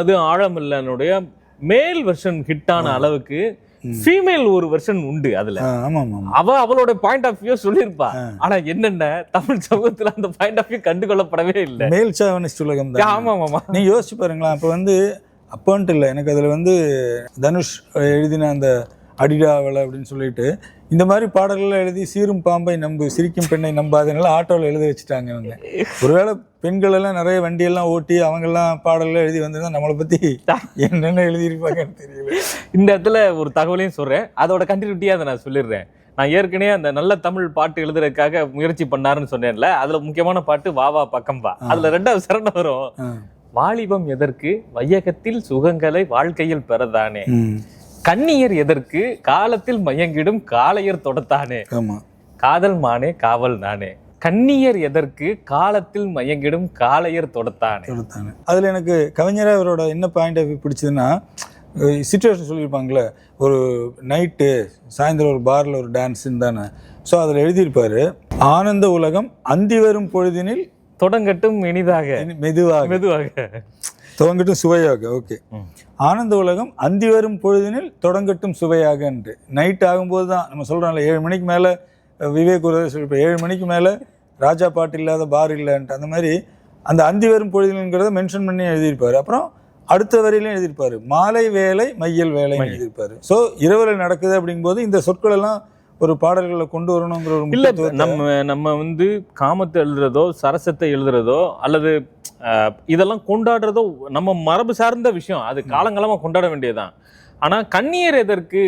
அது ஆழம் இல்லனுடைய மேல் வெர்ஷன் ஹிட் ஆன அளவுக்கு ஃபீமேல் ஒரு வெர்ஷன் உண்டு. அதுல அவளோட பாயிண்ட் ஆஃப் வியூ சொல்லியிருப்பா. ஆனா என்னென்ன தமிழ் சமூகத்துல அந்த பாயிண்ட் ஆஃப் வியூ கண்டுகொள்ளப்படவே இல்லை. மேல் சாவனிஸ்ட் உலகம் தான். ஆமா நீ யோசிச்சு பாருங்களா. அப்ப வந்து அப்பன்ட்டு இல்லை, எனக்கு அதுல வந்து தனுஷ் எழுதின அந்த அடிடாவலை அப்படின்னு சொல்லிட்டு இந்த மாதிரி பாடல்கள் எழுதி சீரும் பாம்பை நம்பு சிரிக்கும் பெண்ணை நம்பாதனால ஆட்டோவில் எழுதி வச்சுட்டாங்க இவங்க. ஒருவேளை பெண்கள் எல்லாம் நிறைய வண்டியெல்லாம் ஓட்டி அவங்கெல்லாம் பாடல்கள் எழுதி வந்திருந்தா நம்மளை பத்தி என்னென்ன எழுதியிருப்பாங்கன்னு தெரியல. இந்த இடத்துல ஒரு தகவலையும் சொல்றேன், அதோட கண்டினியூட்டியா அதை நான் சொல்லிடுறேன். நான் ஏற்கனவே அந்த நல்ல தமிழ் பாட்டு எழுதுறதுக்காக முயற்சி பண்ணாருன்னு சொன்னேன்ல, அதுல முக்கியமான பாட்டு வா வா பக்கம் வா. அதுல 2வது சரணம் வரும், வாலிபம் எதற்கு வையகத்தில் சுகங்களை வாழ்க்கையில் பெறதானே, கண்ணியர் எதற்கு காலத்தில் மயங்கிடும் காளையர் தொடத்தானே, காதல் மானே காவல் நானே, கண்ணியர் எதற்கு காலத்தில் மயங்கிடும் காளையர் தொடத்தானே. அதுல எனக்கு கவிஞரா அவரோட என்ன பாயிண்ட் ஆஃப் வியூ பிடிச்சதுன்னா, சிச்சுவேஷன் சொல்லியிருப்பாங்களே, ஒரு நைட்டு சாயந்தரம் ஒரு பார்ல ஒரு டான்ஸுன்னு தானே. ஸோ அதில் எழுதியிருப்பாரு, ஆனந்த உலகம் அந்தி வரும் பொழுதினில் தொடங்கட்டும் இனிதாக மெதுவாக துவங்கட்டும் சுவையாக. ஓகே, ஆனந்த உலகம் அந்தி வரும் பொழுதினில் தொடங்கட்டும் சுவையாக என்று. நைட் ஆகும்போது தான் நம்ம சொல்கிறோம்ல, 7 மணிக்கு மேலே விவேக் ஒரு சொல்லியிருப்போம், 7 மணிக்கு மேலே ராஜா பாட்டு இல்லாத பார் இல்லைன்ட்டு. அந்த மாதிரி அந்த அந்தி வரும் பொழுதினுங்கிறத மென்ஷன் பண்ணி எழுதியிருப்பார். அப்புறம் அடுத்த வரையிலையும் எழுதியிருப்பார், மாலை வேலை மையல் வேலைன்னு எழுதியிருப்பார். ஸோ இரவில் நடக்குது அப்படிங்கும்போது இந்த சொற்கள் எல்லாம் ஒரு பாடல்களை கொண்டு வரணுங்கிற ஒரு இல்லை. நம்ம வந்து காமத்தை எழுதுறதோ சரசத்தை எழுதுறதோ அல்லது இதெல்லாம் கொண்டாடுறதோ நம்ம மரபு சார்ந்த விஷயம், அது காலங்காலமாக கொண்டாட வேண்டியதுதான். ஆனா கண்ணியர் எதற்கு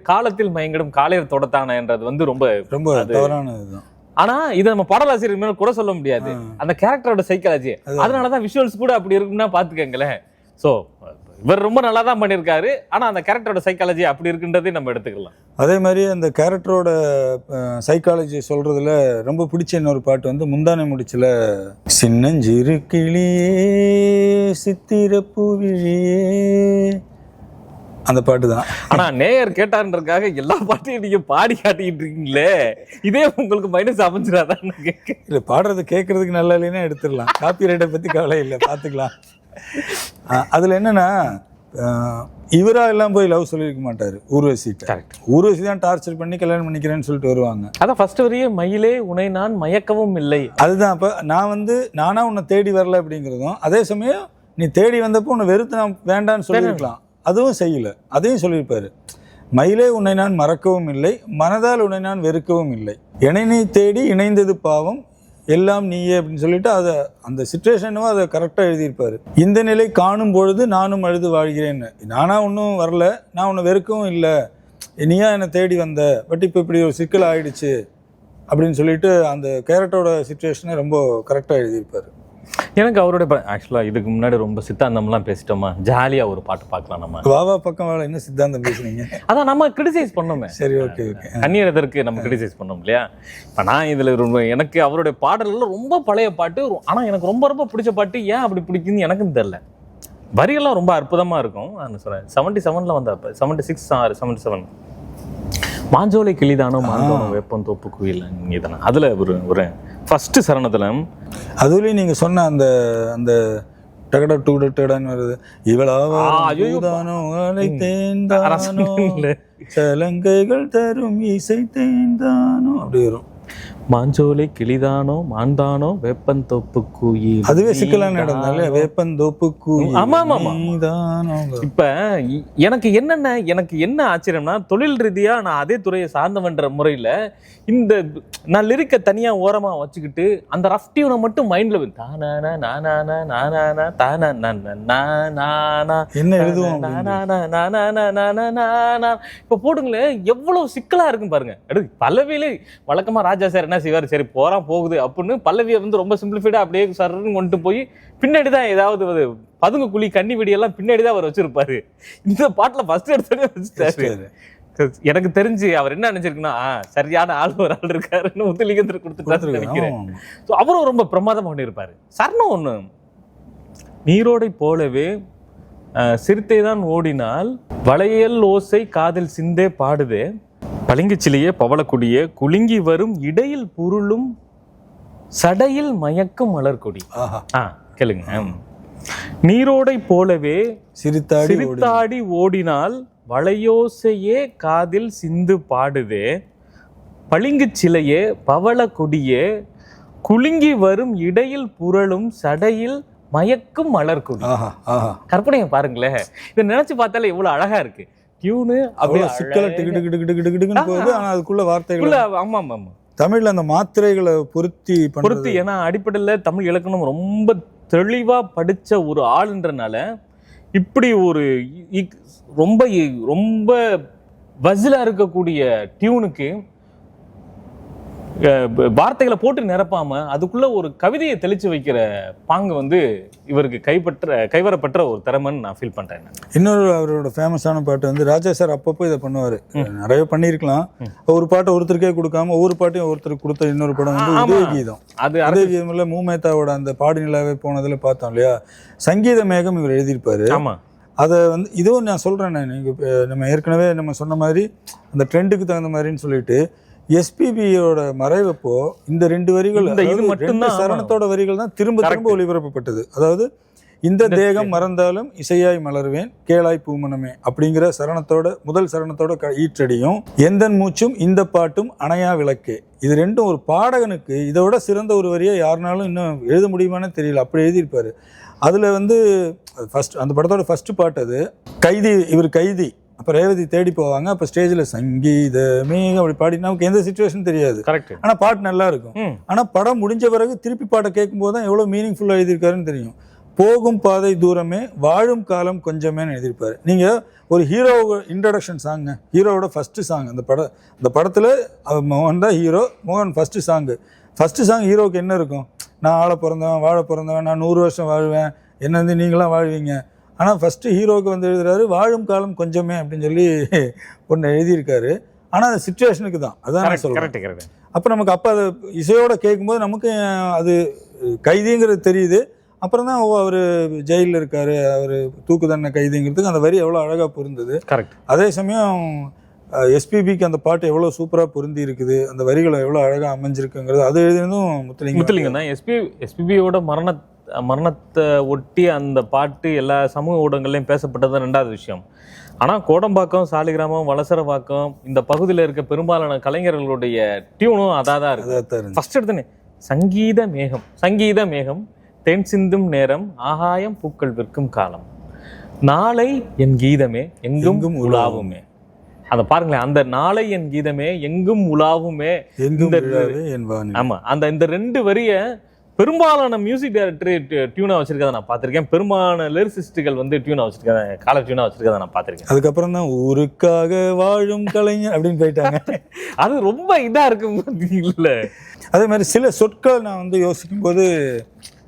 காலத்தில் மயங்கிடும் காளையர் தொடத்தானன்றது வந்து ரொம்ப ரொம்ப தவறானதுதான். ஆனா இதை நம்ம பாடலாசிரியர் மேல கூட சொல்ல முடியாது, அந்த கேரக்டரோட சைக்காலஜி. அதனாலதான் விஷுவல்ஸ் கூட அப்படி இருக்குன்னா பாத்துக்கங்களேன். ஸோ இவர் ரொம்ப நல்லா தான் பண்ணியிருக்காரு, ஆனா அந்த கேரக்டரோட சைக்காலஜி அப்படி இருக்குன்றதை நம்ம எடுத்துக்கலாம். அதே மாதிரி அந்த கேரக்டரோட சைக்காலஜி சொல்றதுல ரொம்ப பிடிச்ச இன்னொரு பாட்டு வந்து முந்தானை முடிச்சுல, சின்னஞ்சிறு கிளியே சித்திரப்பூவிழியே, அந்த பாட்டு தான். ஆனா நேயர் கேட்டான்றதுக்காக எல்லா பாட்டையும் நீங்க பாடி காட்டிக்கிட்டு இருக்கீங்களே, இதே உங்களுக்கு மைனஸ் அமைஞ்சிடாதான்? இல்லை, பாடுறது கேட்கறதுக்கு நல்லா இல்லைன்னா எடுத்துடலாம், காப்பி ரைட்டை பத்தி கவலை இல்லை, பார்த்துக்கலாம். அதுல என்னன்னா, இவரா எல்லாம் போய் லவ் சொல்லியிருக்க மாட்டாரு, ஊர்வசி தான் டார்ச்சர் பண்ணி கல்யாணம் பண்ணிக்கிறேன்னு சொல்லிட்டு வருவாங்க. அதான் ஃபர்ஸ்ட் வரையே மயிலே உன்னை நான் மயக்கவும் இல்லை. அதுதான். அப்ப நான் வந்து நானா உன்னை தேடி வரல அப்படிங்கிறதும், அதே சமயம் நீ தேடி வந்தப்போ உன்னை வெறுத்து நான் வேண்டான்னு சொல்லியிருக்கலாம், அதுவும் செய்யல, அதையும் சொல்லியிருப்பாரு. மயிலே உன்னை நான் மறக்கவும் இல்லை, மனதால் உன்னை நான் வெறுக்கவும் இல்லை, இணை தேடி இணைந்தது பாவம் எல்லாம் நீயே அப்படின்னு சொல்லிட்டு அதை அந்த சிச்சுவேஷனும் அதை கரெக்டாக எழுதியிருப்பாரு. இந்த நிலை காணும் பொழுது நானும் அழுது வாழ்கிறேன்னு. நானா ஒன்றும் வரல, நான் உன்னை வெறுக்கவும் இல்லை, நீயா என்னை தேடி வந்த, பட் இப்போ இப்படி ஒரு சிக்கல் ஆயிடுச்சு அப்படின்னு சொல்லிட்டு அந்த கேரக்டரோட சிச்சுவேஷனை ரொம்ப கரெக்டாக எழுதியிருப்பாரு. எனக்கு அவருடைய ஆக்சுவலாக இதுக்கு முன்னாடி ரொம்ப சித்தாந்தம்லாம் பேசிட்டோமா, ஜாலியாக ஒரு பாட்டு பார்க்கலாம் நம்ம. வாவா பக்கம் வாழ என்ன சித்தாந்தம் பேசுனீங்க? அதான் நம்ம கிரிட்டிசைஸ் பண்ணோமே. சரி, ஓகே ஓகே. கண்ணீர் எதற்கு நம்ம கிரிட்டிசைஸ் பண்ணோம் இல்லையா? இப்போ நான் இதில் எனக்கு அவருடைய பாடல்கள் ரொம்ப பழைய பாட்டு, ஆனால் எனக்கு ரொம்ப ரொம்ப பிடிச்ச பாட்டு. ஏன் அப்படி பிடிக்குன்னு எனக்கும் தெரியல. வரியெல்லாம் ரொம்ப அற்புதமாக இருக்கும். நான் சொல்கிறேன் 77 வந்தப்ப 76 ஆர் 77 மாஞ்சோலை கிளிதானோ மாந்தோனோ வேப்பம் தோப்பு குயில் நீதானே, அதில் ஒரு ஃபர்ஸ்ட் சரணத்தில் அதுலேயும் நீங்கள் சொன்ன அந்த அந்த டகட டூடன்னு வருது, இவளாவானோ அலை தேந்தானோ சலங்கைகள் தரும் இசை தேந்தானோ அப்படி வரும். மாஞ்சோலை கிளிதானோ மாந்தானோ வேப்பந்தோப்பு குயில். அதுவே சிக்கலான இடம் தானே, வேப்பந்தோப்பு குயில். ஆமா ஆமா. இப்ப எனக்கு என்ன ஆச்சரியம்னா, தொழில் ரீதியா நான் அதே துறையை சார்ந்தவன்ற முறையில இந்த நான் லிரிக்க தனியா ஓரமா வச்சுக்கிட்டு அந்த ரஃப் டியூனை மட்டும் மைண்ட்ல என்ன எழுதுவோம் இப்ப போடுங்களேன், எவ்வளவு சிக்கலா இருக்கும் பாருங்க. பல்லவியிலே வழக்கமா ராஜா சார் என்ன செய்வார், சரி போறான் போகுது அப்படின்னு பல்லவியை வந்து ரொம்ப சிம்பிளிஃபைடா அப்படியே சர்ன்னு கொண்டு போய் பின்னாடிதான் ஏதாவது பதுங்கு குழி கண்ணி வெடியெல்லாம் பின்னாடிதான் அவர் வச்சிருப்பாரு. இந்த பாட்டுல ஃபர்ஸ்ட் எடுத்தோடனே வச்சுட்டாரு. எனக்கு தெரிஞ்சு அவர் என்ன நினைச்சிருக்குன்னா, சரியான ஒரு ஆள் இருக்காருன்னு முத்துலிங்கத்தில் கொடுத்துட்டாரு நினைக்கிறேன். அவரும் ரொம்ப பிரமாதம் பண்ணியிருப்பாரு. சரணம் ஒண்ணு, நீரோடை போலவே சிறுத்தை தான் ஓடினால் வளையல் ஓசை காதில் சிந்தே பாடுதே, பளிங்குச்சிலையே பவளக்குடியே குலுங்கி வரும் இடையில் புருளும் சடையில் மயக்கும் மலர்கொடி. கேளுங்க. நீரோடை போலவே சிரித்தாடி ஓடினால் வளையோசையே காதில் சிந்து பாடுதே, பளிங்கு சிலையே பவள கொடியே குலுங்கி வரும் இடையில் புரளும் சடையில் மயக்கும் மலர்கொடி. கற்பனையை பாருங்களேன், இதை நினைச்சு பார்த்தாலே இவ்வளவு அழகா இருக்கு. டியூனு அப்படியே சிக்கல டிகிடுன்னு போகுது, ஆனா அதுக்குள்ள வார்த்தைகள். ஆமா ஆமா. தமிழ்ல அந்த மாத்திரைகளை பொருத்தி ஏன்னா அடிப்படையில் தமிழ் இலக்கணம் ரொம்ப தெளிவா படிச்ச ஒரு ஆளுன்றனால இப்படி ஒரு ரொம்ப ரொம்ப வஜிலா இருக்கக்கூடிய டியூனுக்கு வார்த்தைகளை போட்டு நிரப்பாம அதுக்குள்ள ஒரு கவிதையை தெளிச்சு வைக்கிற பாங்கு வந்து இவருக்கு கைவரப்பட்ட ஒரு திறமைன்னு நான் ஃபீல் பண்றேன். இன்னொரு அவரோட ஃபேமஸான பாட்டு வந்து ராஜா சார் அப்பப்போ இதை பண்ணுவாரு, நிறைய பண்ணியிருக்கலாம். ஒரு பாட்டை ஒருத்தருக்கே கொடுக்காம ஒவ்வொரு பாட்டையும் ஒருத்தருக்கு கொடுத்த இன்னொரு படம் வந்து உதய கீதம். உதய கீதம்ல மூமேத்தாவோட அந்த பாடி நிலாவே போனதுல பார்த்தோம் இல்லையா, சங்கீத மேகம் இவர் எழுதியிருப்பாரு. ஆமா, அதை வந்து இதுவும் நான் சொல்றேன், நம்ம ஏற்கனவே நம்ம சொன்ன மாதிரி அந்த ட்ரெண்டுக்கு தகுந்த மாதிரின்னு சொல்லிட்டு எஸ்பிபியோட மறைவப்போ இந்த 2 வரிகள், இது மட்டும்தான் சரணத்தோட வரிகள் தான் திரும்ப திரும்ப ஒளிபரப்பப்பட்டது. அதாவது இந்த தேகம் மறந்தாலும் இசையாய் மலர்வேன் கேளாய் பூமனமே அப்படிங்கிற சரணத்தோட முதல் சரணத்தோட ஈற்றடியும் எந்தன் மூச்சும் இந்த பாட்டும் அணையா விளக்கே, இது ரெண்டும் ஒரு பாடகனுக்கு இதோட சிறந்த ஒரு வரியை யாருனாலும் இன்னும் எழுத முடியுமான்னு தெரியல, அப்படி எழுதியிருப்பாரு. அதில் வந்து ஃபர்ஸ்ட் அந்த படத்தோட ஃபர்ஸ்ட் பாட்டு அது கைதி. இவர் கைதி, அப்போ ரேவதி தேடி போவாங்க, அப்போ ஸ்டேஜில் சங்கீத மேகம் அப்படி பாடி நமக்கு எந்த சிச்சுவேஷன் தெரியாது, ஆனால் பாட்டு நல்லா இருக்கும். ஆனால் படம் முடிஞ்ச பிறகு திருப்பி பாட்டை கேட்கும்போது தான் எவ்வளோ மீனிங்ஃபுல்லாக எழுதியிருக்காருன்னு தெரியும். போகும் பாதை தூரமே வாழும் காலம் கொஞ்சமேன்னு எழுதியிருப்பாரு. நீங்கள் ஒரு ஹீரோ இன்ட்ரடக்ஷன் சாங்க, ஹீரோவோட ஃபஸ்ட்டு சாங் அந்த படத்தில் மோகன் தான் ஹீரோ, மோகன் ஃபஸ்ட்டு சாங் ஹீரோவுக்கு என்ன இருக்கும், நான் ஆள பிறந்தவன் வாழ பிறந்தவன், நான் 100 வருஷம் வாழ்வேன், என்ன வந்து நீங்களாம் வாழ்வீங்க. ஆனால் ஃபஸ்ட்டு ஹீரோவுக்கு வந்து எழுதுறாரு வாழும் காலம் கொஞ்சமே அப்படின்னு சொல்லி ஒன்று எழுதியிருக்காரு. ஆனால் அது சிச்சுவேஷனுக்கு தான், அதான் நான் சொல்கிறேன். அப்போ நமக்கு அப்போ அதை இசையோடு கேட்கும்போது நமக்கு அது கைதிங்கிறது தெரியுது. அப்புறம் தான் அவர் ஜெயிலில் இருக்காரு, அவர் தூக்கு தண்டனை கைதிங்கிறதுக்கு அந்த வரி எவ்வளோ அழகாக பொருந்தது. கரெக்ட். அதே சமயம் எஸ்பிபிக்கு அந்த பாட்டு எவ்வளோ சூப்பராக பொருந்தி இருக்குது, அந்த வரிகளை எவ்வளோ அழகாக அமைஞ்சிருக்குங்கிறது அது எழுதினதும் முத்துலிங்கம் தான். எஸ்பிபியோட மரணத்தை ஒட்டி அந்த பாட்டு எல்லா சமூக ஊடகங்கள்லையும் பேசப்பட்டது 2வது விஷயம். ஆனால் கோடம்பாக்கம், சாலிகிராமம், வலசரவாக்கம் இந்த பகுதியில் இருக்க பெரும்பாலான கலைஞர்களுடைய டியூனும் அதான் இருக்கு. ஃபர்ஸ்ட் எடுத்தனே சங்கீத மேகம் தென் சிந்தும் நேரம் ஆகாயம் பூக்கள் விற்கும் காலம் நாளை என் கீதமே எங்கும் உலாவுமே. அதை பாருங்களேன், அந்த நாளை என் கீதமே எங்கும் உலாவுமே. ஆமா, அந்த இந்த 2 வரிய பெரும்பாலான மியூசிக் டைரக்டர் டியூனா வச்சிருக்கதை நான் பார்த்திருக்கேன். பெரும்பாலான லிரிசிஸ்டுகள் வந்து டியூனா வச்சிருக்கேன், காலர் டியூனா வச்சிருக்கதை நான் பார்த்திருக்கேன். அதுக்கப்புறம் தான் ஊருக்காக வாழும் கலைஞர் அப்படின்னு போயிட்டாங்க. அது ரொம்ப இதா இருக்கும் இல்ல. அதே மாதிரி சில சொற்கள் நான் வந்து யோசிக்கும் போது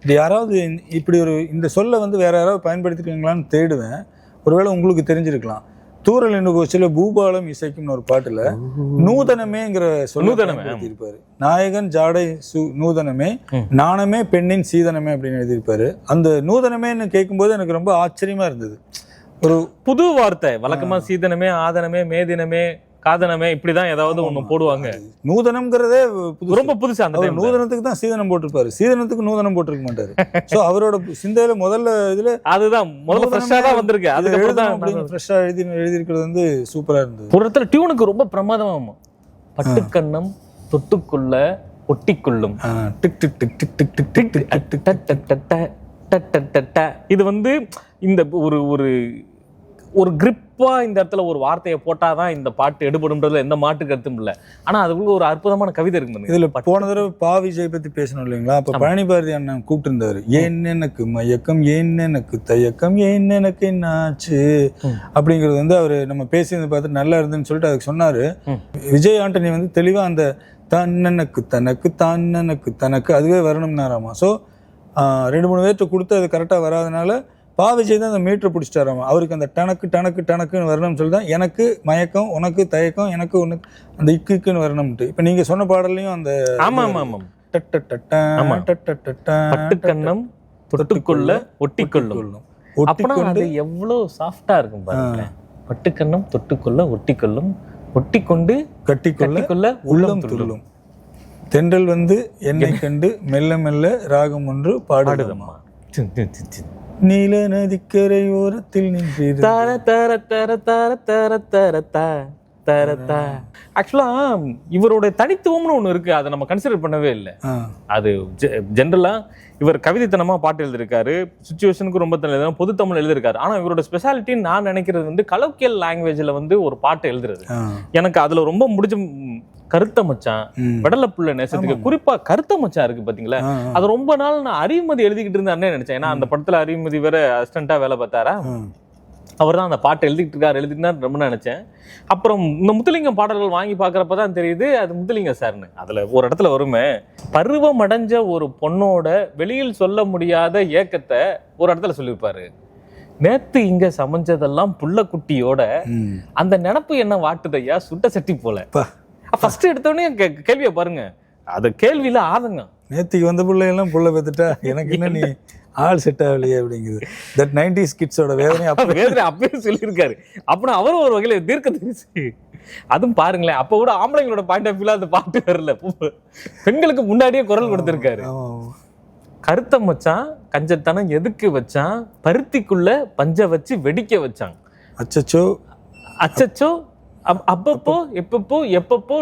இது யாராவது இப்படி இந்த சொல்லை வந்து வேற யாராவது பயன்படுத்திருக்கீங்களான்னு தேடுவேன். ஒருவேளை உங்களுக்கு தெரிஞ்சிருக்கலாம். தூரல் என்று போச்சுல பூபாலம் இசைக்கும்னு ஒரு பாட்டுல நூதனமேங்கிற சொல்லியிருப்பாரு. நாயகன் ஜாடை நூதனமே, நாணமே பெண்ணின் சீதனமே அப்படின்னு எழுதியிருப்பாரு. அந்த நூதனமேன்னு கேட்கும்போது எனக்கு ரொம்ப ஆச்சரியமா இருந்தது. ஒரு புது வார்த்தை. வழக்கமா சீதனமே, ஆதனமே, மேதினமே, காதனமே இப்படிதான் ஏதாவது ஒண்ணு போடுவாங்க. நூதனம்ங்கிறதே ரொம்ப புதுசா. அந்த நூதனத்துக்கு தான் சீதனம் போட்டிருப்பாரு, சீதனத்துக்கு நூதனம் போட்டிருக்க மாட்டாரு. சோ அவரோட சிந்தையில முதல்ல இதுல அதுதான் முதல்ல ஃப்ரெஷ்ஷா தான் வந்திருக்கு. அதுக்கப்புறம் தான் ஃப்ரெஷ்ஷா எழுதியிருக்கிறது வந்து சூப்பரா இருந்தது. ஒரு இடத்துல டியூனுக்கு ரொம்ப பிரமாதமா பட்டுக்கண்ணம் தொட்டுக்குள்ள ஒட்டிக்குள்ளும் tick tick tick tick tick tick tick tick tick. இது வந்து இந்த ஒரு ஒரு கிரிப்பா இந்த இடத்துல ஒரு வார்த்தையை போட்டாதான் இந்த பாட்டு எடுபடும்ன்றதுல எந்த மாட்டு கருத்தும் இல்லை. ஆனா அதுக்குள்ள ஒரு அற்புதமான கவிதை இருக்கு. இதுல போன தடவை பா விஜய் பத்தி பேசணும் இல்லைங்களா? அப்ப பழனி பாரதி அண்ணன் கூப்பிட்டு இருந்தாரு. ஏன் எனக்கு மயக்கம், ஏன் எனக்கு தயக்கம், ஏன் எனக்கு என்னாச்சு அப்படிங்கிறது வந்து அவரு நம்ம பேசியதை பார்த்து நல்லா இருந்துன்னு சொல்லிட்டு அதுக்கு சொன்னாரு. விஜய் ஆண்டனி வந்து தெளிவா அந்த தன்னனுக்கு தனக்கு தன்னனுக்கு தனக்கு அதுவே வரணும்னாராமா. ஸோ 2-3 பேர்கிட்ட கொடுத்து அது கரெக்டாக வராதனால பா விஜய் தான் அந்த மீட்டரை பிடிச்சிட்டாராமா. அவருக்கு அந்த டனக்கு டனக்கு டனக்குன்னு வரணும்னு சொல்லி தான் எனக்கு மயக்கம், உனக்கு தயக்கம், எனக்கு உனக்கு அந்த இக்குன்னு வரணும்ட்டு. இப்போ நீங்கள் சொன்ன பாடல்லையும் அந்த பட்டுக்கண்ணம் தொட்டுக்கொள்ள ஒட்டிக்கொள்ளும் அது எவ்வளோ சாஃப்டா இருக்கும் பாருங்க. பட்டுக்கண்ணம் தொட்டுக்கொள்ள ஒட்டிக்கொள்ளும், ஒட்டிக்கொண்டு கட்டிக்கொள்ள உள்ளம் துள்ளும். தென்றல் வந்து என்னை கண்டு மெல்ல மெல்ல ராகம் ஒன்று பாடுதம்மா, நீல நதிக்கரை ஓரத்தில் நின்று. ஆக்சுவலா இவருடைய தனித்துவம்னு ஒண்ணு இருக்கு, அதை நம்ம கன்சிடர் பண்ணவே இல்லை. அது ஜென்ரலா இவர் கவிதைத்தனமா பாட்டு எழுதியிருக்காரு, சுச்சுவேஷனுக்கு ரொம்ப பொது தமிழ் எழுதியிருக்காரு. ஆனா இவரோட ஸ்பெஷாலிட்டின்னு நான் நினைக்கிறது வந்து கலோக்கியல் லாங்குவேஜ்ல வந்து ஒரு பாட்டு எழுதுறது. எனக்கு அதுல ரொம்ப முடிஞ்ச கருத்த மச்சான், விடல புள்ள நேசத்துக்கு குறிப்பா கருத்த மச்சான் இருக்கு பாத்தீங்களா, அது ரொம்ப நாள் நான் அறிவுமதி எழுதிக்கிட்டு இருந்தேன்னு நினைச்சேன். ஏன்னா அந்த படத்துல அறிவுமதி வேற அசிஸ்டண்டா வேலை பார்த்தாரா, அவர் தான் அந்த பாட்டை எழுதிட்டு ரொம்ப நினைச்சேன். அப்புறம் இந்த முத்துலிங்கம் பாடல்கள் வாங்கி பாக்குறப்பதான் தெரியுது அது முத்துலிங்கம் சார்னு. அதுல ஒரு இடத்துல வருமே, பருவம் அடைஞ்ச ஒரு பொண்ணோட வெளியில் சொல்ல முடியாத ஏக்கத்தை ஒரு இடத்துல சொல்லியிருப்பாரு. நேத்து இங்க சமைஞ்சதெல்லாம் புள்ள குட்டியோட அந்த நினப்பு என்ன வாட்டுதையா சுட்ட சட்டி போல. ஃபர்ஸ்ட் எடுத்தோடனே கேள்வியை பாருங்க, அது கேள்வியில ஆதங்க. நேத்திக்கு வந்த பிள்ளையெல்லாம் புள்ள பெத்துட்டா எனக்கு என்ன நீ ஆள் செட் ஆகலையே அப்படிங்கிறது. தட் 90s கிட்ஸோட வேதனை அப்பவே சொல்லியிருக்காரு. அப்படின்னா அவரும் ஒரு வகையில தீர்க்க தெரிஞ்சு அதுவும் பாருங்களேன். அப்ப கூட ஆம்பளைங்களோட பாயிண்ட் ஆஃப் வியூல அந்த பாட்டு வரல, பெண்களுக்கு முன்னாடியே குரல் கொடுத்திருக்காரு. கருத்த மச்சான் கஞ்சத்தனம் எதுக்கு வச்சான், பருத்திக்குள்ள பஞ்ச வச்சு வெடிக்க வச்சான். அச்சச்சோ அச்சச்சோ அப்பப்போ எப்பப்போ எப்பப்போ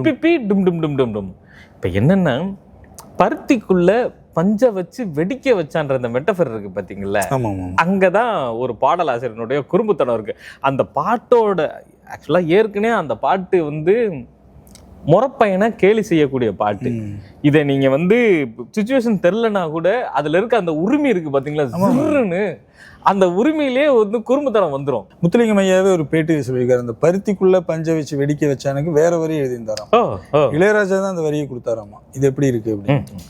பிப்பி டும் டும் டும் டும் டும். இப்ப என்னன்னா பருத்திக்குள்ள பஞ்ச வச்சு வெடிக்க வச்சான்ற அந்த மெட்டஃபர் இருக்கு பாத்தீங்களா, அங்கதான் ஒரு பாடலாசிரியனுடைய குறும்புத்தனம் இருக்கு. அந்த பாட்டோட ஆக்சுவலா ஏற்கனவே அந்த பாட்டு வந்து முறப்பையனை கேலி செய்யக்கூடிய பாட்டு. இதை நீங்க வந்து சிச்சுவேஷன் தெரியலனா கூட அதுல இருக்க அந்த உரிமை இருக்கு பாத்தீங்களா, அந்த உரிமையிலே வந்து குறும்புத்தனம் வந்துடும். முத்துலிங்கம் ஐயாவே ஒரு பேட்டி சொல்லியிருக்காரு, அந்த பருத்திக்குள்ள பஞ்ச வச்சு வெடிக்க வச்சானுக்கு வேற வரி எழுதியிருந்தாராம். இளையராஜா தான் அந்த வரியை கொடுத்தாராமா. இது எப்படி இருக்கு அப்படின்னு.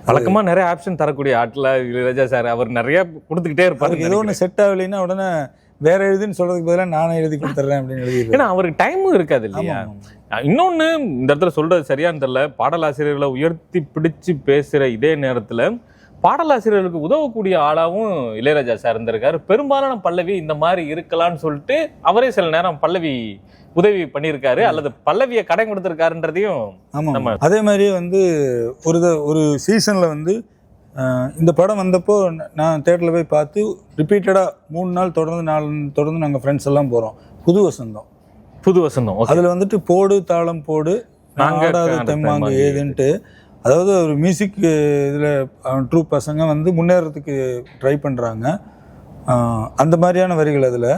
வழக்கமா நிறைய ஆப்ஷன் தரக்கூடிய ஆட்ல இளையராஜா சார் அவர் நிறைய கொடுத்துக்கிட்டே இருப்பாரு. ஏதோ ஒன்று செட் ஆகலைன்னா உடனே வேற எழுதுன்னு சொல்றதுக்கு பதிலாக நானே எழுதி கொடுத்துறேன் அப்படின்னு எழுதி. ஏன்னா அவருக்கு டைமும் இருக்காது இல்லையா. இன்னொன்னு இந்த இடத்துல சொல்றது சரியான்னு தெரியல, பாடலாசிரியர்களை உயர்த்தி பிடிச்சு பேசுற இதே நேரத்துல பாடலாசிரியர்களுக்கு உதவக்கூடிய ஆளாவும் இளையராஜா சார் இருந்திருக்காரு. பெரும்பாலான பல்லவி இந்த மாதிரி இருக்கலாம்னு சொல்லிட்டு அவரே சில நேரம் பல்லவி உதவி பண்ணியிருக்காரு, அல்லது பல்லவியை கடை கொடுத்திருக்காருன்றதையும். ஆமா, அதே மாதிரியே வந்து ஒரு சீசன்ல வந்து இந்த படம் வந்தப்போ நான் தேட்டரில் போய் பார்த்து ரிப்பீட்டடாக 3 நாள் தொடர்ந்து நாங்கள் ஃப்ரெண்ட்ஸ் எல்லாம் போகிறோம். புது வசந்தம் அதில் வந்துட்டு போடு தாளம் போடு ஆடாத தெம்மாங்க ஏதுன்ட்டு, அதாவது ஒரு மியூசிக் இதில் ட்ரூப் பசங்க வந்து முன்னேறதுக்கு ட்ரை பண்ணுறாங்க. அந்த மாதிரியான வரிகள் அதில்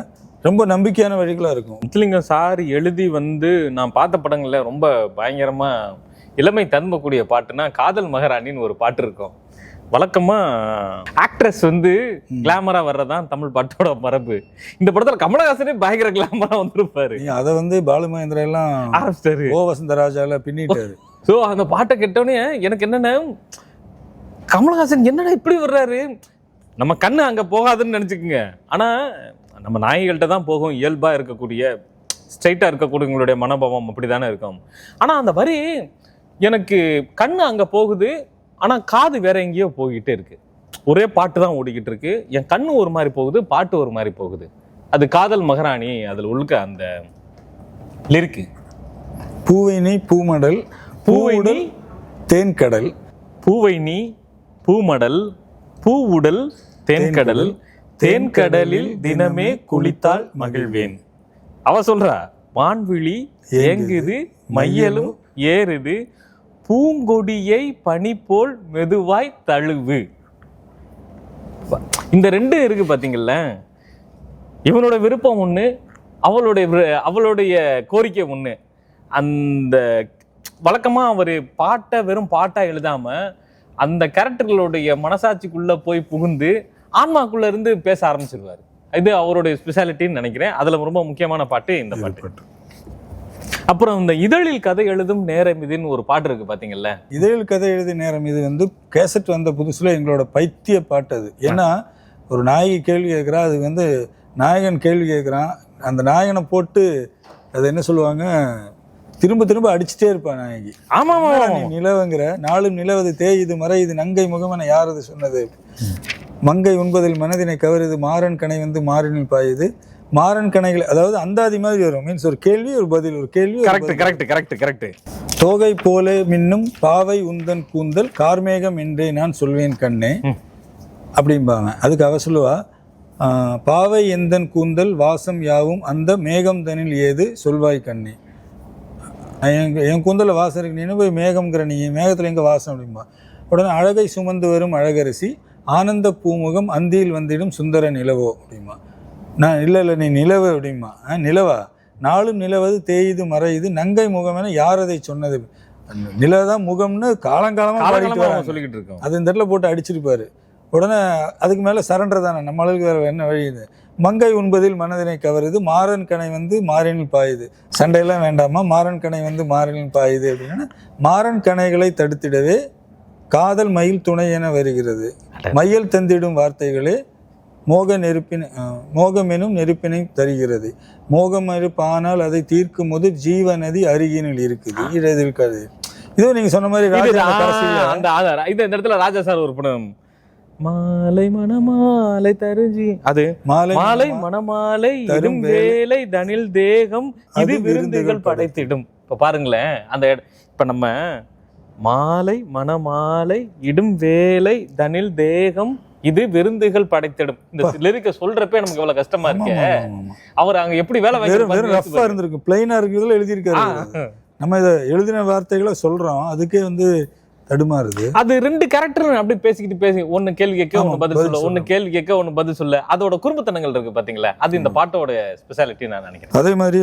ரொம்ப நம்பிக்கையான வரிகளாக இருக்கும். முத்துலிங்கம் சார் எழுதி வந்து நான் பார்த்த படங்களில் ரொம்ப பயங்கரமாக இளமை தன்பக்கூடிய பாட்டுனா காதல் மகாராணின்னு ஒரு பாட்டு இருக்கும். வழக்கமா ஆக்ட்ரஸ் வந்து கிளாமரா வர்றதான் தமிழ் பாட்டோட மரபு. இந்த படத்துல கமலஹாசனே பயங்கர கிளாமரா வந்திருப்பாரு. அதை வந்து பாலு மகேந்திரா எல்லாம் ஆரம்பிச்சிட்டாரு, ஓ வசந்தராஜால பின்னிட்டாரு. ஸோ அந்த பாட்டை கேட்டோடனே எனக்கு என்னன்னா கமலஹாசன் என்னடா இப்படி வர்றாரு, நம்ம கண்ணு அங்க போகாதுன்னு நினைச்சுக்குங்க. ஆனா நம்ம நாய்கள்கிட்ட தான் போகும். இயல்பா இருக்கக்கூடிய ஸ்ட்ரைட்டா இருக்கக்கூடியவங்களுடைய மனோபாவம் அப்படிதானே இருக்கும். ஆனா அந்த வரி எனக்கு கண்ணு அங்க போகுது, ஆனா காது வேற எங்கேயோ போய்கிட்டே இருக்கு. ஒரே பாட்டு தான் ஓடிக்கிட்டு இருக்கு, என் கண்ணு ஒரு மாதிரி போகுது, பாட்டு ஒரு மாதிரி போகுது. அது காதல் மகாராணி அதுல உள்ள அந்த லிரிக்கு. பூவை நீ பூமடல் பூவுடல் தேன்கடல், பூவை நீ பூமடல் பூவுடல் தேன்கடல், தேன்கடலில் தினமே குளித்தால் மகிழ்வேன். அவ சொல்றா, வான்விழி ஏங்குது மையலும் ஏறுது, பூங்கொடியை பனி போல் மெதுவாய் தழுவு. இந்த ரெண்டு இருக்கு பாத்தீங்கல்ல, இவனோட விருப்பம் ஒண்ணு, அவளுடைய கோரிக்கை ஒண்ணு. அந்த வழக்கமா அவரு பாட்டை வெறும் பாட்டா எழுதாம அந்த கேரக்டர்களுடைய மனசாட்சிக்குள்ள போய் புகுந்து ஆன்மாக்குள்ள இருந்து பேச ஆரம்பிச்சிருவாரு. இது அவருடைய ஸ்பெஷாலிட்டின்னு நினைக்கிறேன். அதுல ரொம்ப முக்கியமான பாட்டு இந்த பாட்டு. அப்புறம் இந்த இதழில் கதை எழுதும் நேரம் இதுன்னு ஒரு பாட்டு இருக்கு பாத்தீங்கல்ல. இதழில் கதை எழுதும் நேரம் இது கேசட் வந்த புதுசுல எங்களோட பைத்திய பாட்டு அது. ஏன்னா ஒரு நாயகி கேள்வி கேட்குறா, அது நாயகன் கேள்வி கேட்குறான், அந்த நாயகனை போட்டு அது என்ன சொல்லுவாங்க, திரும்ப திரும்ப அடிச்சுட்டே இருப்பான் நாயகி. ஆமா, நீ நிலவுங்கிற நாளும் நிலவது தேயுது மறையுது நங்கை முகமென யாரது சொன்னது, மங்கை உண்பதில் மனதினை கவருது, மாறன் கணை மாறினில் பாயுது, மாறன் கணைகள். அதாவது அந்தாதி மாதிரி வரும். மீன்ஸ் ஒரு கேள்வி ஒரு பதில், ஒரு கேள்வி. கரெக்ட். தோகை போல மின்னும் பாவை உந்தன் கூந்தல் கார்மேகம் என்றே நான் சொல்வேன் கண்ணே அப்படிம்பாங்க. அதுக்கு அவ சொல்லுவா, பாவை எந்தன் கூந்தல் வாசம் யாவும் அந்த மேகம் தனில் ஏது சொல்வாய் கண்ணே. என் கூந்தல வாசம் இருக்கு, நீ போய் மேகம்ங்கிற, நீ மேகத்துல எங்க வாசம் அப்படின்பா. உடனே அழகை சுமந்து வரும் அழகரசி ஆனந்த பூமுகம் அந்தியில் வந்திடும் சுந்தர நிலவோ அப்படிமா. நான் இல்லை நீ நிலவு அப்படிமா. நிலவா, நாளும் நிலவது தேயுது மறையுது நங்கை முகம் என யார் அதை சொன்னது. நிலதான் முகம்னு காலங்காலமா சொல்லிக்கிட்டு இருக்கோம். அது இந்த இடத்துல போட்டு அடிச்சிருப்பாரு. உடனே அதுக்கு மேல சரண்டர் தானே, நம்மளுக்கு வேற என்ன வழி இது. மங்கை உண்பதில் மனதினை கவருது, மாறன் கணை மாறினில் பாயுது. சண்டையெல்லாம் வேண்டாமா, மாறன் கணை மாறினில் பாயுது அப்படின்னா, மாறன் கணைகளை தடுத்திடவே காதல் மயில் துணை என வருகிறது, மையல் தந்திடும் வார்த்தைகளே மோகமெனும் நெருப்பினை தருகிறது, மோகம் நெருப்பானால் அதை தீர்க்கும் போது ஜீவநதி அருகினில் இருக்குது இடதில். இதோ நீங்க சொன்ன மாதிரி இந்த இடத்துல ராஜா சார் ஒரு படம், மாலை மணமாலை தருஞ்சி, அது மாலை மணமாலை இடும் வேலை தனில் தேகம் இது விருந்துகள் படைத்திடும். இப்ப பாருங்களேன், அந்த இப்ப நம்ம மாலை மணமாலை இடும் வேலை தனில் தேகம் இது விருந்துகள் படைத்திடும், இந்த லிரிக்க சொல்றப்ப நமக்கு எவ்வளவு கஷ்டமா இருக்கு. அவர் அங்க எப்படி வேலை இருந்திருக்கு, பிளைனா இருக்கு, இதுல எழுதியிருக்காரு. நம்ம இதை எழுதின வார்த்தைகளை சொல்றோம், அதுக்கே தடுமாறுது. அது ரெண்டு கேரக்டர் அப்படி பேசி ஒன்னு கேள்வி கேட்க ஒன்னு பதில் சொல்ல, ஒன்னு கேள்வி கேட்க ஒன்னு பதில் சொல்ல, அதோட குறும்புத்தனங்கள் இருக்கு பாத்தீங்களா. அது இந்த பாட்டோட ஸ்பெஷாலிட்டி நான் நினைக்கிறேன். அதே மாதிரி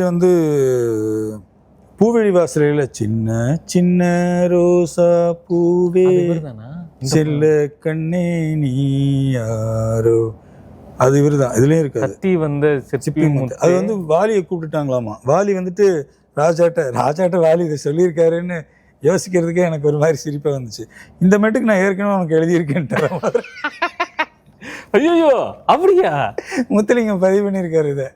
பூவெளி வாசலையில சின்ன சின்ன ரோசா பூவே செல்ல கண்ணே நீ யாரோ, அது இவருதான். இதுலயும் இருக்காது. அது வாலியை கூப்பிட்டுட்டாங்களாமா. வாலி ராஜாட்ட வாலி இதை சொல்லியிருக்காருன்னு யோசிக்கிறதுக்கே எனக்கு ஒரு மாதிரி சிரிப்பா வந்துச்சு. இந்த மெட்டுக்கு நான் ஏற்கனவே உனக்கு எழுதியிருக்கேன்ட்டு. ஐயோ அப்படியா? முத்துலிங்கம் பதிவு பண்ணியிருக்காரு இதை.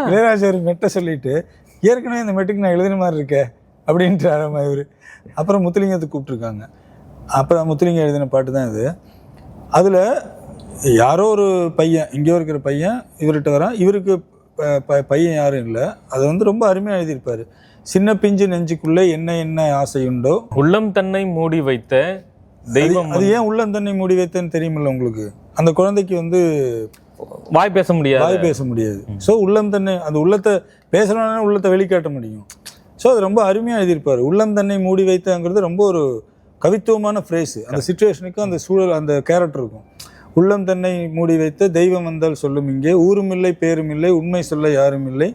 இளையராஜா ஒரு மெட்டை சொல்லிட்டு ஏற்கனவே இந்த மெட்டுக்கு நான் எழுதின மாதிரி இருக்கேன் அப்படின்ட்டு இவரு. அப்புறம் முத்துலிங்கத்தை கூப்பிட்டுருக்காங்க. அப்புறம் முத்துலிங்கம் எழுதின பாட்டு தான் இது. அதில் யாரோ ஒரு பையன், எங்கேயோ இருக்கிற பையன் இவர்கிட்ட வரான். இவருக்கு பையன் யாரும் இல்லை. அதை ரொம்ப அருமையாக எழுதியிருப்பாரு. சின்ன பிஞ்சு நெஞ்சுக்குள்ளே என்ன என்ன ஆசையுண்டோ உள்ளம் தன்னை மூடி வைத்த தெய்வம். அது ஏன் உள்ளம் தன்னை மூடி வைத்தன்னு தெரியுமில்ல உங்களுக்கு. அந்த குழந்தைக்கு வாய் பேச முடியாது. ஸோ உள்ளம் தன்னை, அந்த உள்ளத்தை பேசணும்னா உள்ளத்தை வெளிக்காட்ட முடியும். ஸோ அது ரொம்ப அருமையாக எழுதியிருப்பாரு. உள்ளம் தன்னை மூடி வைத்தங்கிறது ரொம்ப ஒரு கவித்துவமான ஃப்ரேஸு. அந்த சிச்சுவேஷனுக்கும் அந்த சூழல் அந்த கேரக்டருக்கும். உள்ளம் தன்னை மூடி வைத்த தெய்வம் வந்தால் சொல்லும் இங்கே, ஊரும் இல்லை பேரும் இல்லை உண்மை சொல்ல யாரும் இல்லை,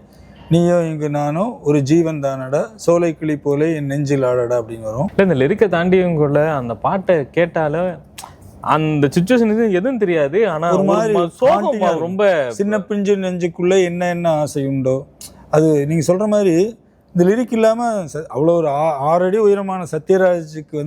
நீயோ இங்கு நானோ ஒரு ஜீவன் தானடா, சோலை கிளி போல என் நெஞ்சில் ஆடடா அப்படின்னு வரும். இந்த லிரிக்கை தாண்டியும் கூட அந்த பாட்டை கேட்டால அந்த சிச்சுவேஷன் எதுவும் தெரியாது. ஆனா ஒரு மாதிரி சோகமா, ரொம்ப சின்ன பிஞ்சு நெஞ்சுக்குள்ள என்ன என்ன ஆசை உண்டோ. அது நீங்க சொல்ற மாதிரி இந்த லிரிக் இல்லாம அவ்வளோ ஒரு 6 அடி உயரமான சத்யராஜுக்கு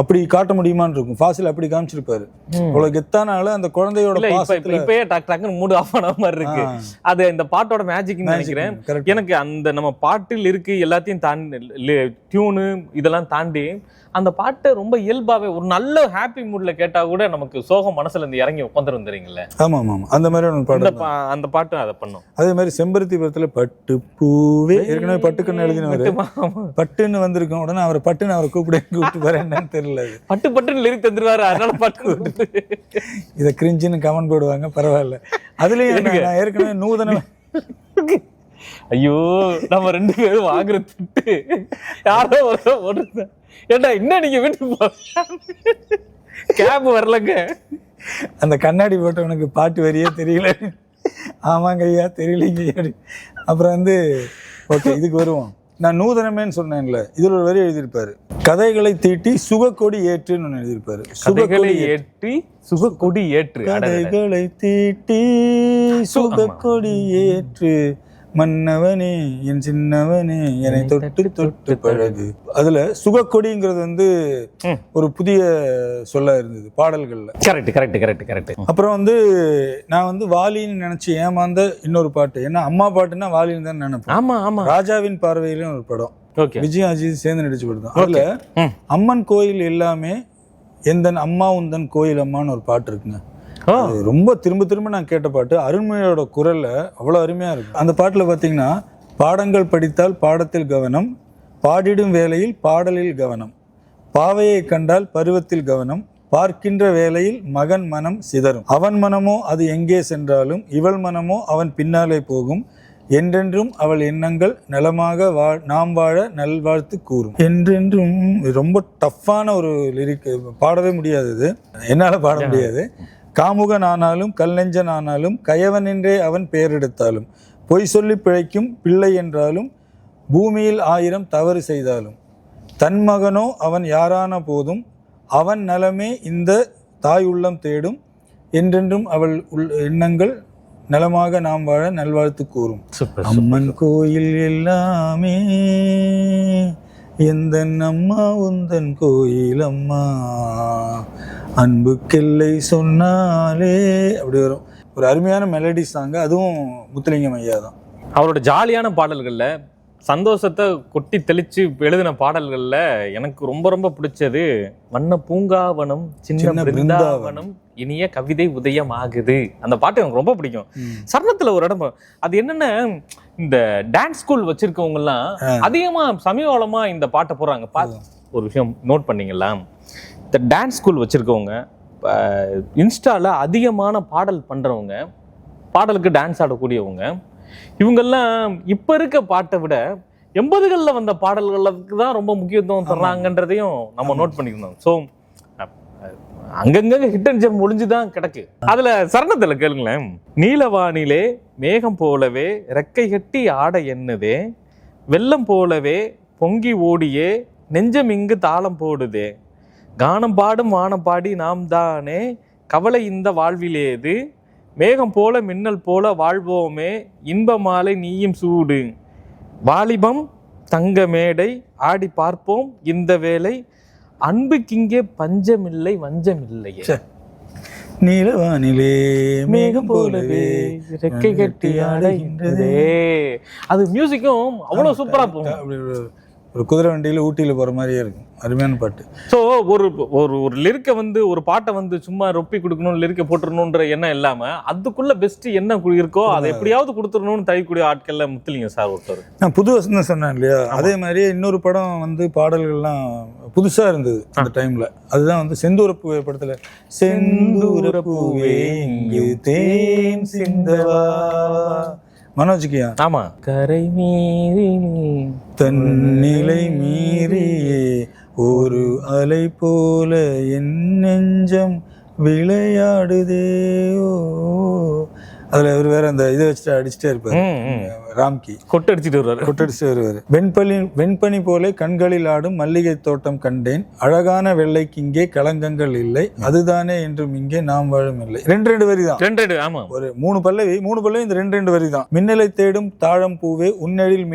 அப்படி காட்ட முடியுமான்னு இருக்கும். ஃபாசில் அப்படி காமிச்சிருப்பாரு. அவ்வளவு கெத்தானால அந்த குழந்தையோட பாசத்துல இப்பயே டக்குன்னு மூடு ஆஃப் ஆன மாதிரி இருக்கு. அது இந்த பாட்டோட மேஜிக்னு நினைக்கிறேன். எனக்கு அந்த நம்ம பாட்டில் இருக்கு எல்லாத்தையும் தாண்டி டியூனு இதெல்லாம் தாண்டி அந்த பாட்டை ரொம்ப இயல்பாவே ஒரு நல்ல ஹாப்பி மூட்ல கேட்டா கூட நமக்கு சோகம் மனசுல இருந்து இறங்கி உட்காந்துரும் தெரியுங்களே. ஆமா ஆமா அந்த மாதிரி அந்த பாட்டு அதை பண்ணும். அதே மாதிரி செம்பருத்திபுரத்துல பட்டு பூவே ஏற்கனவே பட்டுக்கண்ணு எழுதினவர் பட்டுன்னு வந்திருக்கும். உடனே அவரை பட்டுன்னு அவரை கூப்பிட்டு பாரு என்னன்னு தெரியல. பட்டுன்னு லிரிக் தந்துருவாரு, அதனால பட்டு இதை கிரிஞ்சின்னு கமெண்ட் போடுவாங்க. பரவாயில்ல. அதுலயும் நான் ஏற்கனவே நூதன ஐயோ நம்ம 2 பேரும் வாங்குற திட்டு யாரோ ஒரு ஏண்டா இன்னும் நீங்க வீட்டுக்கு கேப் வரலங்க. அந்த கண்ணாடி போட்டவனுக்கு பாட்டு வரியே தெரியல. ஆமாங்க ஐயா தெரியலங்க ஐயா. அப்புறம் வந்து ஓகே இதுக்கு வருவோம். நான் நூதனமேன்னு சொன்னேன்ல, இதுல ஒரு வரி எழுதியிருப்பாரு. கதைகளை தீட்டி சுகக்கொடி ஏற்றுன்னு ஒன்று எழுதியிருப்பாரு. சுகக்கொடி ஏற்றி சுகக்கொடி ஏற்று, கதைகளை தீட்டி சுகக்கொடி ஏற்று மன்னவனே என் சின்னவனே என்னை தொட்டு தொட்டு பழகு. அதுல சுகக்கொடிங்கிறது வந்து ஒரு புதிய சொல்ல இருந்தது பாடல்கள்ல. கரெக்ட். அப்புறம் வந்து நான் வந்து வாலின்னு நினைச்சு ஏமாந்த இன்னொரு பாட்டு. ஏன்னா அம்மா பாட்டுன்னா வாலின்னு தான் நினைப்பேன். ஆமா. ராஜாவின் பார்வையிலும் ஒரு படம், விஜய் அஜித் சேர்ந்து நடிச்சு படம். அதுல அம்மன் கோயில் எல்லாமே எந்தன் அம்மா உந்தன் கோயில் அம்மான்னு ஒரு பாட்டு இருக்குங்க. ரொம்ப திரும்ப நான் கேட்ட பாட்டு. அருண்மொழியோட குரல்ல அவ்வளவு அருமையா இருக்கு. அந்த பாட்டுல பாத்தீங்கன்னா, பாடங்கள் படித்தால் பாடத்தில் கவனம், பாடிடும் வேளையில் பாடலில் கவனம், பாவையை கண்டால் பருவத்தில் கவனம், பார்க்கின்ற வேளையில் மகன் மனம் சிதறும், அவன் மனமோ அது எங்கே சென்றாலும் இவள் மனமோ அவன் பின்னாலே போகும், என்றென்றும் அவள் எண்ணங்கள் நலமாக நாம் வாழ நல்வாழ்த்து கூறும். என்றென்றும் ரொம்ப டஃப்பான ஒரு லிரிக், பாடவே முடியாது, என்னால பாட முடியாது. காமுகன் ஆனாலும் கல் நெஞ்சன் ஆனாலும் கயவன் என்றே அவன் பெயரெடுத்தாலும் பொய் சொல்லி பிழைக்கும் பிள்ளை என்றாலும் பூமியில் 1000 தவறு செய்தாலும் தன் மகனோ அவன் யாரான போதும் அவன் நலமே இந்த தாய் உள்ளம் தேடும், என்றென்றும் அவள் எண்ணங்கள் நலமாக நாம் வாழ நல்வாழ்த்து கூறும். அம்மன் கோயில் எல்லாமே எந்தன் அம்மா உந்தன் கோயில் அம்மா, அன்புக்கெல்லை சொன்னாலே அப்படி வரும். ஒரு அருமையான மெலடி சாங். அதுவும் முத்துலிங்கம் ஐயா தான். அவரோட ஜாலியான பாடல்கள்ல சந்தோஷத்தை கொட்டி தெளிச்சு எழுதின பாடல்கள்ல எனக்கு ரொம்ப பிடிச்சது வண்ண பூங்காவனம் சின்ன பிருந்தாவனம் இனிய கவிதை உதயம் ஆகுது. அந்த பாட்டு எனக்கு ரொம்ப பிடிக்கும். சரணத்துல ஒரு இடம் அது என்னன்னா, இந்த டான்ஸ் ஸ்கூல் வச்சிருக்கவங்க எல்லாம் அதிகமா சமீபமா இந்த பாட்டை போடுறாங்க. ஒரு விஷயம் நோட் பண்ணீங்களா, இந்த டான்ஸ் ஸ்கூல் வச்சிருக்கவங்க இன்ஸ்டால அதிகமான பாடல் பண்றவங்க, பாடலுக்கு டான்ஸ் ஆடக்கூடியவங்க, இவங்கெல்லாம் இப்ப இருக்க பாட்டை விட 80களில் வந்த பாடல்களுக்கு தான் ரொம்ப முக்கியத்துவம் தர்றாங்கன்றதையும் நம்ம நோட் பண்ணிக்கணும். ஸோ அங்கங்க ஹிட் அண்ட் ஜெம் ஒளிஞ்சுதான் கிடக்கு. அதுல சரணத்துல கேளுங்களேன். நீலவானிலே மேகம் போலவே ரெக்கை கட்டி ஆட எண்ணுதே, வெள்ளம் போலவே பொங்கி ஓடியே நெஞ்சம் இங்கு தாளம் போடுதே, கானம் பாடும் வானம் பாடி நாம் தானே கவலை இந்த வாழ்விலேது, மேகம் போல மின்னல் போல வாழ்வோமே இன்ப மாலை நீயும் சூடு, வாலிபம் தங்க மேடை ஆடி பார்ப்போம் இந்த வேளை, அன்புக்கிங்கே பஞ்சமில்லை வஞ்சமில்லையே, நீலவானிலே மேகம் போலவே ரெக்கை கட்டி ஆடுகின்றதே. அது மியூசிக்கும் அவ்வளவு சூப்பரா போகும். ஒரு குதிரை வண்டியில ஊட்டியில போற மாதிரியே இருக்கும். அருமையான பாட்டு. ஸோ ஒரு ஒரு ஒரு லிரிக்கை வந்து ஒரு பாட்டை வந்து சும்மா ரொப்பி கொடுக்கணும், லிரிக்கை போட்டுடணுன்ற எண்ணம் இல்லாம அதுக்குள்ள பெஸ்ட் என்ன இருக்கோ அதை எப்படியாவது கொடுத்துடணும்னு தயக்கூடிய ஆட்கள்ல முத்துலிங்க சார் ஒருத்தர். நான் புது வசந்தம் சொன்னேன் இல்லையா, அதே மாதிரி இன்னொரு படம் வந்து பாடல்கள்லாம் புதுசா இருந்தது அந்த டைம்ல. அதுதான் வந்து செந்தூர பூவே படத்துல செந்தூர பூவே இங்கு தேன் சிந்தவா, மனோஜ்கியா. ஆமா. கரை மீறி தன்னிலை மீறியே ஒரு அலை போல என் நெஞ்சம் விளையாடுதே. அதுல அவர் வேற அந்த இதை வச்சுட்டு அடிச்சுட்டே இருப்பாரு, ராம்கி கொட்டடிச்சிட்டு வருவாரு. கொட்டடிச்சு வருவாரு. வெண்பனி போல கண்களில் ஆடும் மல்லிகை தோட்டம் கண்டேன், அழகான வெள்ளைக்கு இங்கே களங்கங்கள் இல்லை, அதுதானே என்றும் இங்கே நாம் வாழும் இல்லை. ரெண்டு வரி தான். ஆமா, ஒரு மூணு பல்லவி இந்த ரெண்டு வரி தான். மின்னலை தேடும் தாழம் பூவே உன்னெழில்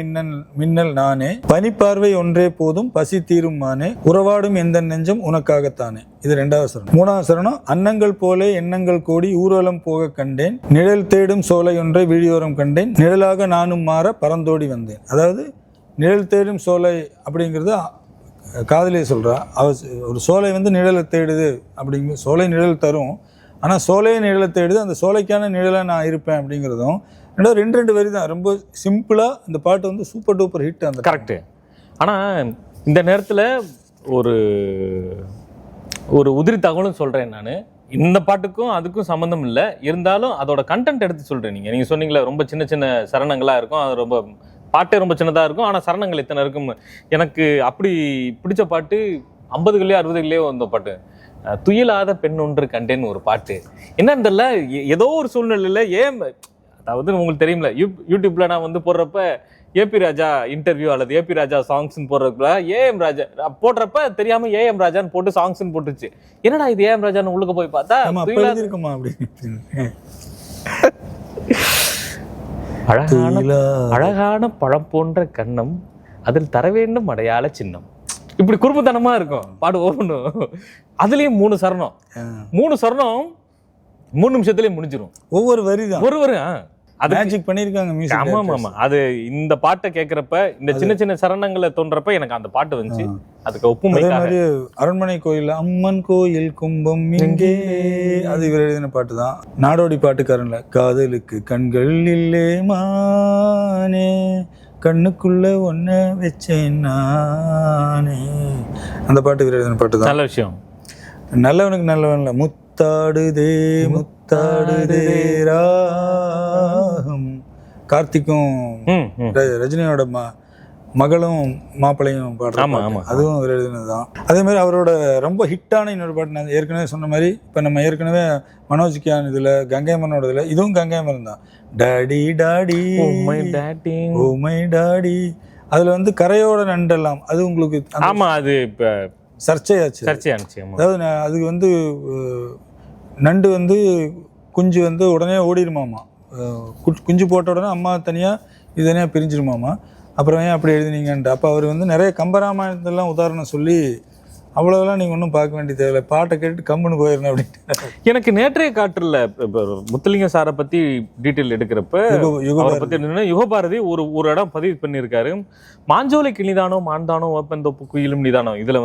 மின்னல் நானே, பனிப்பார்வை ஒன்றே போதும் பசி தீரும் மானே, உறவாடும் எந்த நெஞ்சம் உனக்காகத்தானே. இது 2வது சரணம். 3வது சரணம். அன்னங்கள் போலே எண்ணங்கள் கோடி ஊர்வலம் போக கண்டேன், நிழல் தேடும் சோலை ஒன்றை விழியோரம் கண்டேன், நிழலாக நானும் மாற பறந்தோடி வந்தேன். அதாவது நிழல் தேடும் சோலை அப்படிங்கிறது காதலியை சொல்றா. ஒரு சோலை நிழலை தேடுது அப்படிங்கிற, சோலை நிழல் தரும், ஆனால் சோலையை நிழலை தேடுது, அந்த சோலைக்கான நிழலை நான் இருப்பேன் அப்படிங்கிறதும் ரெண்டு வரி தான். ரொம்ப சிம்பிளா இந்த பாட்டு சூப்பர் டூப்பர் ஹிட். அந்த கரெக்டு. ஆனால் இந்த நேரத்தில் ஒரு உதிரி தகவலும் சொல்கிறேன் நான். இந்த பாட்டுக்கும் அதுக்கும் சம்மந்தம் இல்லை, இருந்தாலும் அதோட கண்டென்ட் எடுத்து சொல்கிறேன். நீங்கள் சொன்னீங்களே ரொம்ப சின்ன சின்ன சரணங்களாக இருக்கும், அது ரொம்ப பாட்டே ரொம்ப சின்னதாக இருக்கும், ஆனால் சரணங்கள் இத்தனை இருக்கும். எனக்கு அப்படி பிடிச்ச பாட்டு 50களே 60களே வந்த பாட்டு, துயிலாத பெண் ஒன்று கண்டேன்னு ஒரு பாட்டு. என்னன்னு தெரியல, ஏதோ ஒரு சூழ்நிலையில் அதாவது உங்களுக்கு தெரியும்ல, யூடியூப்ல நான் போடுறப்ப ஏபி ராஜா இன்டர்வியூ அல்லது ஏபி ராஜா சாங்ஸ்ன்னு போடுறப்ப ஏஎம் ராஜா போடுறப்ப தெரியாம ஏஎம் ராஜான்னு போட்டு சாங்ஸ்ன்னு போட்டுச்சு. என்னடா இது ஏஎம் ராஜான்னு உள்ளுக்கு போய் பார்த்தா அழகான பழம் போன்ற கண்ணம், அதில் தர வேண்டும் அடையாள சின்னம். இப்படி குறும்புத்தனமா இருக்கும் பாடு ஓடணும். அதுலயும் 3 சரணம் 3 நிமிஷத்துலயே முடிஞ்சிடும். ஒவ்வொரு வரி தான். ஒரு வரி அது மேஜிக் பண்ணிருக்காங்க மியூசிக். ஆமா. அது இந்த பாட்டை கேட்கிறப்ப, இந்த சின்ன சின்ன சரணங்களை தோன்றப்ப எனக்கு அந்த பாட்டு வந்துச்சு. அதுக்கு ஒப்புமை. அரண்மனை கோயில் அம்மன் கோயில் கும்பம் இங்கே, அது இவர் எழுதின பாட்டு தான். நாடோடி பாட்டுக்காரன்ல காதலுக்கு கண்கள் இல்லே மானே, கண்ணுக்குள்ள ஒன்ன வச்சேன் நானே, அந்த பாட்டு இவர் எழுதின பாட்டு தான். நல்ல விஷயம். நல்லவனுக்கு நல்லவன்ல முத்தாடுதே ராகம், கார்த்திக்கும் ரஜினியோட மகளும் மாப்பிள்ளையும் பாடுறாங்க, அதுவும் அவர் எழுதினதுதான். அதே மாதிரி அவரோட ரொம்ப ஹிட்டான இன்னொரு பாட்டு நான் ஏற்கனவே சொன்ன மாதிரி, இப்போ நம்ம ஏற்கனவே மனோஜ்கியான் இதுல கங்கைமனோட இதுல இதுவும் கங்கைமரன் தான். Daddy daddy oh my daddy, அதுல கரையோட நண்டெல்லாம், அது உங்களுக்கு ஆமா அது இப்ப சர்ச்சையாச்சு. அதாவது அதுக்கு நண்டு குஞ்சு உடனே ஓடிடுமாமா, குஞ்சு போட்ட உடனே அம்மா தனியா இது தனியா பிரிஞ்சிருமாமா. அப்புறம் ஏன் அப்படி எழுதினீங்கன்ட்டு அப்போ அவர் நிறைய கம்பராமாயணத்தெல்லாம் உதாரணம் சொல்லி, அவ்வளோதெல்லாம் நீங்கள் ஒன்றும் பார்க்க வேண்டிய தேவையில்லை, பாட்டை கேட்டு கம்முன்னு போயிடணும் அப்படின்ட்டு. எனக்கு நேற்றைய காற்றுல முத்துலிங்க சாரை பற்றி டீட்டெயில் எடுக்கிறப்ப அவரை பற்றி என்னன்னா, யுகபாரதி ஒரு இடம் பதிவு பண்ணியிருக்காரு. மாஞ்சோலை கிளிதானோ மாந்தானோ வேப்பந்தோப்பு குயிலும் நிதானோ. இதில்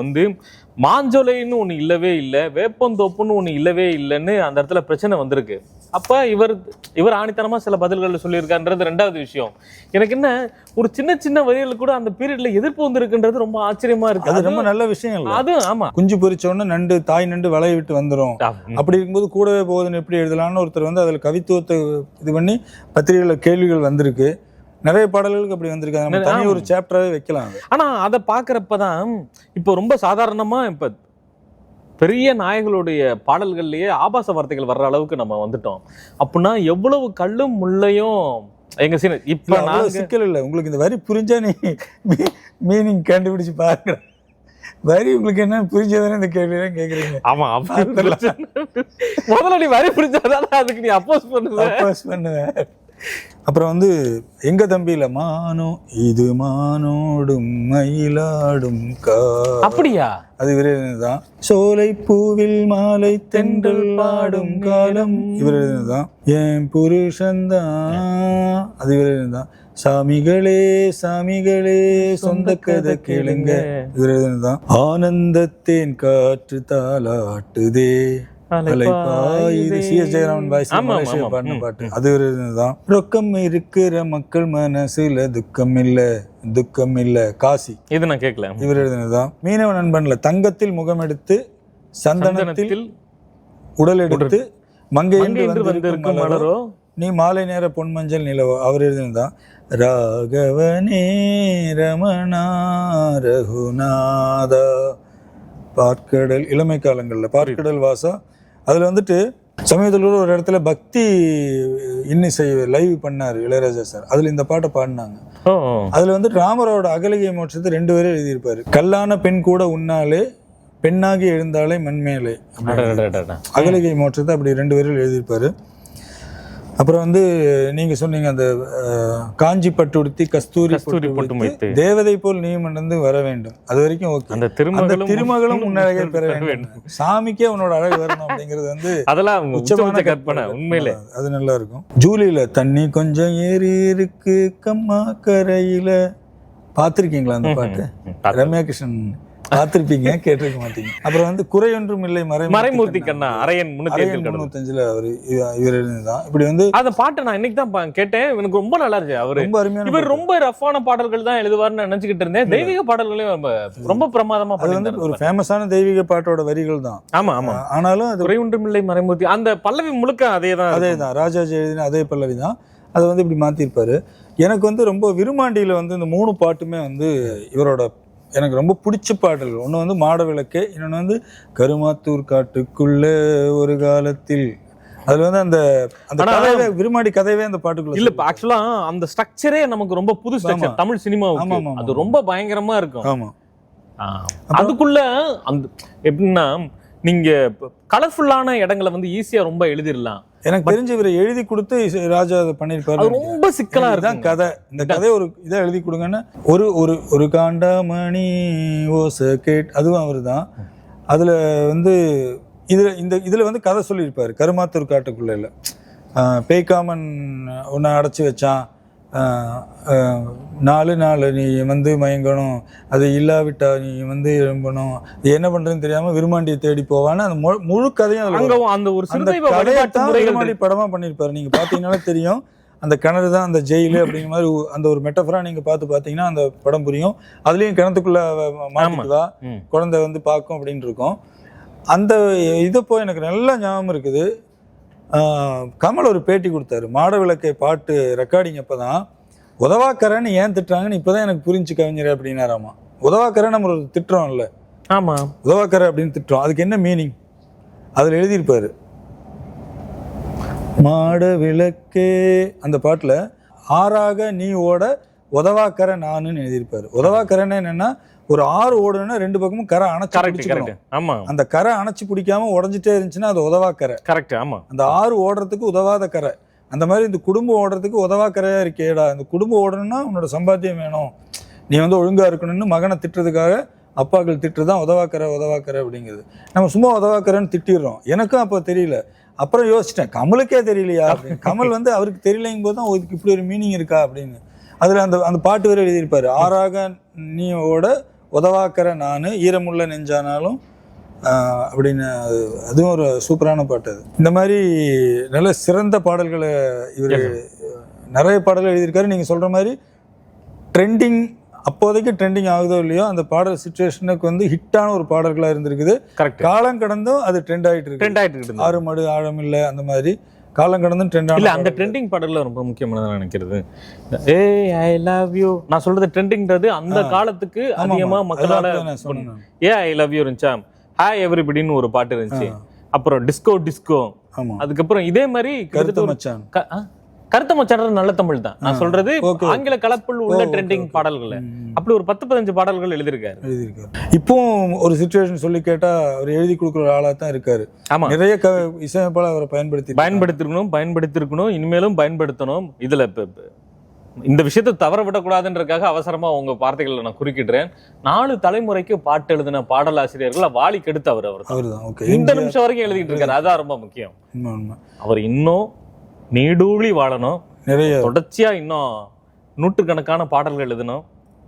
மாஞ்சோலைன்னு ஒன்று இல்லவே இல்லை, வேப்பந்தோப்புன்னு ஒன்று இல்லவே இல்லைன்னு அந்த இடத்துல பிரச்சனை வந்திருக்கு. அப்போ இவர் ஆணித்தனமாக சில பதில்கள் சொல்லியிருக்காருன்றது 2வது விஷயம். எனக்கு என்ன, ஒரு சின்ன சின்ன வரிகள் கூட அந்த பீரியட்ல எதிர்ப்பு வந்திருக்குன்றது ரொம்ப ஆச்சரியமா இருக்கு. அது ரொம்ப நல்ல விஷயம் இல்லை. அது ஆமா, குஞ்சு பொறிச்ச உடனே தாய் நண்டு வளைய விட்டு வந்துடும், அப்படி இருக்கும்போது கூடவே போகுதுன்னு எப்படி எழுதலாம்னு ஒருத்தர் அதில் கவித்துவத்தை இது பண்ணி பத்திரிகையில் கேள்விகள் வந்திருக்கு. நிறைய பாடல்களுக்கு அப்படி வந்திருக்கு. தனி ஒரு சாப்டராகவே வைக்கலாம். ஆனா அதை பார்க்கறப்பதான் இப்போ ரொம்ப சாதாரணமா இப்ப பெரிய நாயகளுடைய பாடல்கள்லயே ஆபாச வார்த்தைகள் வர்ற அளவுக்கு நம்ம வந்துட்டோம். அப்படின்னா எவ்வளவு கல்லும் முள்ளையும் எங்க சீன இப்ப நான் சிக்கல் இல்லை. உங்களுக்கு இந்த வரி புரிஞ்சா நீ மீனிங் கண்டுபிடிச்சு பாக்குற, வரி உங்களுக்கு என்ன புரிஞ்சதானே இந்த கேள்வியெல்லாம் கேக்குறீங்க. ஆமா, முதல்ல நீ வரி புரிஞ்சாதான் அதுக்கு நீ அப்போஸ் பண்ணுவேன். அப்புறம் எங்க தம்பியில மானோ இது மானோடும் மயிலாடும் அப்படியா, அது இவரேதான். சோலை பூவில் மாலை தென்றல் பாடும் காலம் இவரேதான். என் புருஷன்தான், அது இவரேதான். சாமிகளே சாமிகளே சொந்த கதை கேளுங்க, இவரேதான். ஆனந்தத்தேன் காற்று தாலாட்டுதே ரொக்கம் இருக்கிற மக்கள் மனசுல துக்கம் இல்ல காசி, இது நான் கேட்கல. இவர் எழுதினதுதான். மீனவ நண்பன்ல தங்கத்தில் முகம் எடுத்து சந்தனத்தில் உடல் எடுத்து மங்கை என்று வந்திருக்கும் மலரோ நீ மாலை நேர பொன்மஞ்சள் நிலவோ, அவர் எழுதினதுதான். ராகவனே ரமணா ரகுநாதா பார்க்கடல், இளமை காலங்கள்ல பார்க்கடல் வாசா. அதுல சமீபத்தில் கூட ஒரு இடத்துல பக்தி இன்னிசை லைவ் பண்ணார் இளையராஜா சார். அதில் இந்த பாட்டை பாடினாங்க. அதில் வந்து ராமரோட அகலிகை மோட்சத்தை 2 பேரும் எழுதியிருப்பாரு. கல்லான பெண் கூட உன்னாலே பெண்ணாகி எழுந்தாலே மண்மேலே, அகலிகை மோட்சத்தை அப்படி 2 பேரும் எழுதியிருப்பாரு. அப்புறம் வந்து நீங்க சொன்னீங்க அந்த காஞ்சி பட்டு உடுத்தி கஸ்தூரி பொட்டு வைத்து தேவதை போல் நீ மணந்து வர வேண்டும். அது வரைக்கும் ஓகே. அந்த திருமகளும் முன்னழகை பெற வேண்டும், சாமிக்கே உன்னோட அழகு வரணும் அப்படிங்கிறது வந்து அதெல்லாம் உச்சமான கற்பனை. உண்மையிலே அது நல்லா இருக்கும். ஜூலியில தண்ணி கொஞ்சம் ஏறி இருக்கு கம்மா கரையில, பார்த்திருக்கீங்களா அந்த பாட்டு? ரம்யா கிருஷ்ணன் பார்த்திருப்பீங்க, கேட்டிருக்க மாட்டீங்க. அப்புறம் வந்து குறையொன்றும் இல்லை மறைமூர்த்தி கண்ணா அரையன் 395 அவரு இவர் எழுதிதான். இப்படி வந்து அந்த பாட்டை நான் இன்னைக்கு தான் கேட்டேன், எனக்கு ரொம்ப நல்லா இருந்துச்சு. அவரு ரொம்ப அருமையான, இவர் ரொம்ப ரஃப்பான பாடல்கள் தான் எழுதுவார்னு நினைச்சுக்கிட்டு இருந்தேன். தெய்வீக பாடல்களையும் ரொம்ப பிரமாதமா. அது வந்து ஒரு ஃபேமஸான தெய்வீக பாட்டோட வரிகள் தான். ஆமா ஆமா. ஆனாலும் அது குறையொன்றும் இல்லை மறைமூர்த்தி, அந்த பல்லவி முழுக்க அதேதான் ராஜாஜி எழுதின அதே பல்லவி தான். அதை வந்து இப்படி மாத்திருப்பாரு. எனக்கு வந்து ரொம்ப விருமாண்டியில வந்து இந்த 3 பாட்டுமே வந்து இவரோட எனக்கு ரொம்ப பிடிச்ச பாடல்கள். ஒன்று வந்து மாடவிளக்கு, இன்னொன்று வந்து கருமாத்தூர் காட்டுக்குள்ள ஒரு காலத்தில். அதுல வந்து அந்த கதையே விருமாடி கதையவே அந்த பாட்டுக்குள்ள இல்ல. ஆக்சுவலா அந்த ஸ்ட்ரக்சரே நமக்கு ரொம்ப புது ஸ்ட்ரக்சர் தமிழ் சினிமாவுக்கு. அது ரொம்ப பயங்கரமா இருக்கும். ஆமா. அதுக்குள்ள அந்த எப்படின்னா நீங்க கலர்ஃபுல்லான இடங்களை வந்து ஈஸியா ரொம்ப எழுதிடலாம். எனக்கு தெரிஞ்சு இவரை எழுதி கொடுத்து ராஜா அதை பண்ணிருப்பாரு. ரொம்ப சிக்கலா இருக்கும் கதை. இந்த கதை ஒரு இதை எழுதி கொடுங்கன்னு ஒரு காண்டாமணி ஓச கேட், அதுவும் அவரு தான். அதுல வந்து இதுல வந்து கதை சொல்லியிருப்பாரு. கருமாத்தூர் காட்டுக்குள்ள பேய்காமன் உன்னை அடைச்சி வச்சான், 4 நாள் நீ வந்து மயங்கணும், அது இல்லாவிட்டா நீ வந்து எழும்பணும், என்ன பண்றதுன்னு தெரியாம விருமாண்டியை தேடி போவான்னு அந்த முழு கதையும் அந்த ஒரு விருமாண்டி படமா பண்ணிருப்பாரு. நீங்க பாத்தீங்கன்னாலே தெரியும். அந்த கிணறு தான் அந்த ஜெயிலு அப்படிங்கிற மாதிரி அந்த ஒரு மெட்டஃபரா நீங்க பாத்தீங்கன்னா அந்த படம் புரியும். அதுலயும் கிணத்துக்குள்ள மாட்டிக்குவா, குழந்தை வந்து பார்க்கும் அப்படின்னு இருக்கும். அந்த இதப்போ எனக்கு நல்லா ஞாபகம் இருக்குது. கமல் ஒரு பேட்டி கொடுத்தாரு, மாடவிளக்கை பாட்டு ரெக்கார்டிங். அப்பதான் உதவாக்கரன்னு ஏன் திட்டுறாங்கன்னு இப்பதான் எனக்கு புரிஞ்சு கவிஞர் அப்படின்னாராமா. உதவாக்கரை நம்ம ஒரு திட்டுறோம் இல்ல, ஆமா, உதவாக்கரை அப்படின்னு திட்டுறோம், அதுக்கு என்ன மீனிங் அதுல எழுதியிருப்பாரு. மாடவிளக்கே அந்த பாட்டுல ஆறாக நீ ஓட உதவாக்கரை நானுன்னு எழுதியிருப்பாரு. உதவாக்கரைன்னு என்னன்னா, ஒரு ஆறு ஓடணும்னா 2 பக்கமும் கரை அணைச்சு பிடிச்சிக்கணும். அந்த கரை அணைச்சு பிடிக்காம உடஞ்சிட்டே இருந்துச்சுன்னா அது உதவா கரை. கரெக்ட். ஆமா. அந்த ஆறு ஓடுறதுக்கு உதவாத கரை. அந்த மாதிரி இந்த குடும்பம் ஓடுறதுக்கு உதவா கரையா இருக்கேடா. இந்த குடும்பம் ஓடணும்னா உன்னோட சம்பாத்தியம் வேணும், நீ வந்து ஒழுங்கா இருக்கணும்னு மகனை திட்டுறதுக்காக அப்பாக்கள் திட்டுறதுதான் உதவாக்கரை அப்படிங்கிறது. நம்ம சும்மா உதவாக்கரைன்னு திட்டிடுறோம். எனக்கும் அப்போ தெரியல. அப்புறம் யோசிச்சிட்டேன், கமலுக்கே தெரியலையா அப்படின்னு. கமல் வந்து அவருக்கு தெரியலைங்கும் போது தான் இதுக்கு இப்படி ஒரு மீனிங் இருக்கா அப்படின்னு. அதுல அந்த பாட்டு வேற எழுதியிருப்பாரு. ஆறாக நீயோட உதவாக்கரை நானு ஈரமுள்ள நெஞ்சானாலும் அப்படின்னு. அதுவும் ஒரு சூப்பரான பாட்டு. அது இந்த மாதிரி நல்ல சிறந்த பாடல்களை இவர் நிறைய பாடல்கள் எழுதியிருக்காரு. நீங்க சொல்ற மாதிரி ட்ரெண்டிங், அப்போதைக்கு ட்ரெண்டிங் ஆகுதோ இல்லையோ, அந்த பாடல் சிச்சுவேஷனுக்கு வந்து ஹிட்டான ஒரு பாடல்களா இருந்திருக்குது. காலம் கடந்தும் அது ட்ரெண்ட் ஆயிட்டு இருக்கு. ஆறு மடு ஆழம் இல்லை அந்த மாதிரி காலம் கடந்து ட்ரெண்ட் இல்ல. அந்த ட்ரெண்டிங் பாடல்ல ரொம்ப முக்கியமானது நினைக்கிறது ஏய் ஐ லவ் யூ. நான் சொல்றது ட்ரெண்டிங்ன்றது அந்த காலத்துக்கு அதிகமா மக்களால ஐ லவ் யூ இருந்துச்சா, ஹாய் எவ்ரிபடின்னு ஒரு பாட்டு இருந்துச்சு. அப்புறம் டிஸ்கோ. அதுக்கப்புறம் இதே மாதிரி கருத்த மச்சான் நல்ல தமிழ் தான் நான் சொல்றது. ஆங்கில கலப்புள் உள்ள ட்ரெண்டிங் பாடல்கள் அப்படி ஒரு 10-15 பாடல்கள் எழுதியிருக்காரு. இப்போ ஒரு சிச்சுவேஷன் சொல்லி கேட்டா அவர் எழுதி கொடுக்குற ஆளா தான் இருக்காரு. ஆமா, நிறைய இசையமைப்பாளர் அவரை பயன்படுத்திருக்கணும், இனிமேலும் பயன்படுத்தணும். இதுல இந்த விஷயத்தை தவற விடக்கூடாதுன்றதுக்காக அவசரமா உங்க வார்த்தைகளை நான் குறுக்கிடுறேன். 4 தலைமுறைக்கு பாட்டு எழுதின பாடலாசிரியர்கள் வாலி கெடுத்து அவர் இந்த நிமிஷம் வரைக்கும் எழுதிட்டு இருக்காரு. அதான் ரொம்ப முக்கியம். அவர் இன்னும் நீடூழி வாழணும், நிறைய தொடர்ச்சியா இன்னும் நூற்றுக்கணக்கான பாடல்கள் எழுதணும்,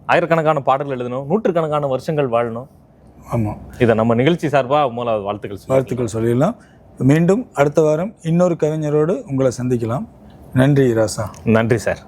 ஆயிரக்கணக்கான பாடல்கள் எழுதணும், நூற்றுக்கணக்கான வருஷங்கள் வாழணும். ஆமா, இதை நம்ம நிகழ்ச்சி சார்பா மூல வாழ்த்துக்கள் சொல்லிடலாம். மீண்டும் அடுத்த வாரம் இன்னொரு கவிஞரோடு உங்களை சந்திக்கலாம். நன்றி ராசா. நன்றி சார்.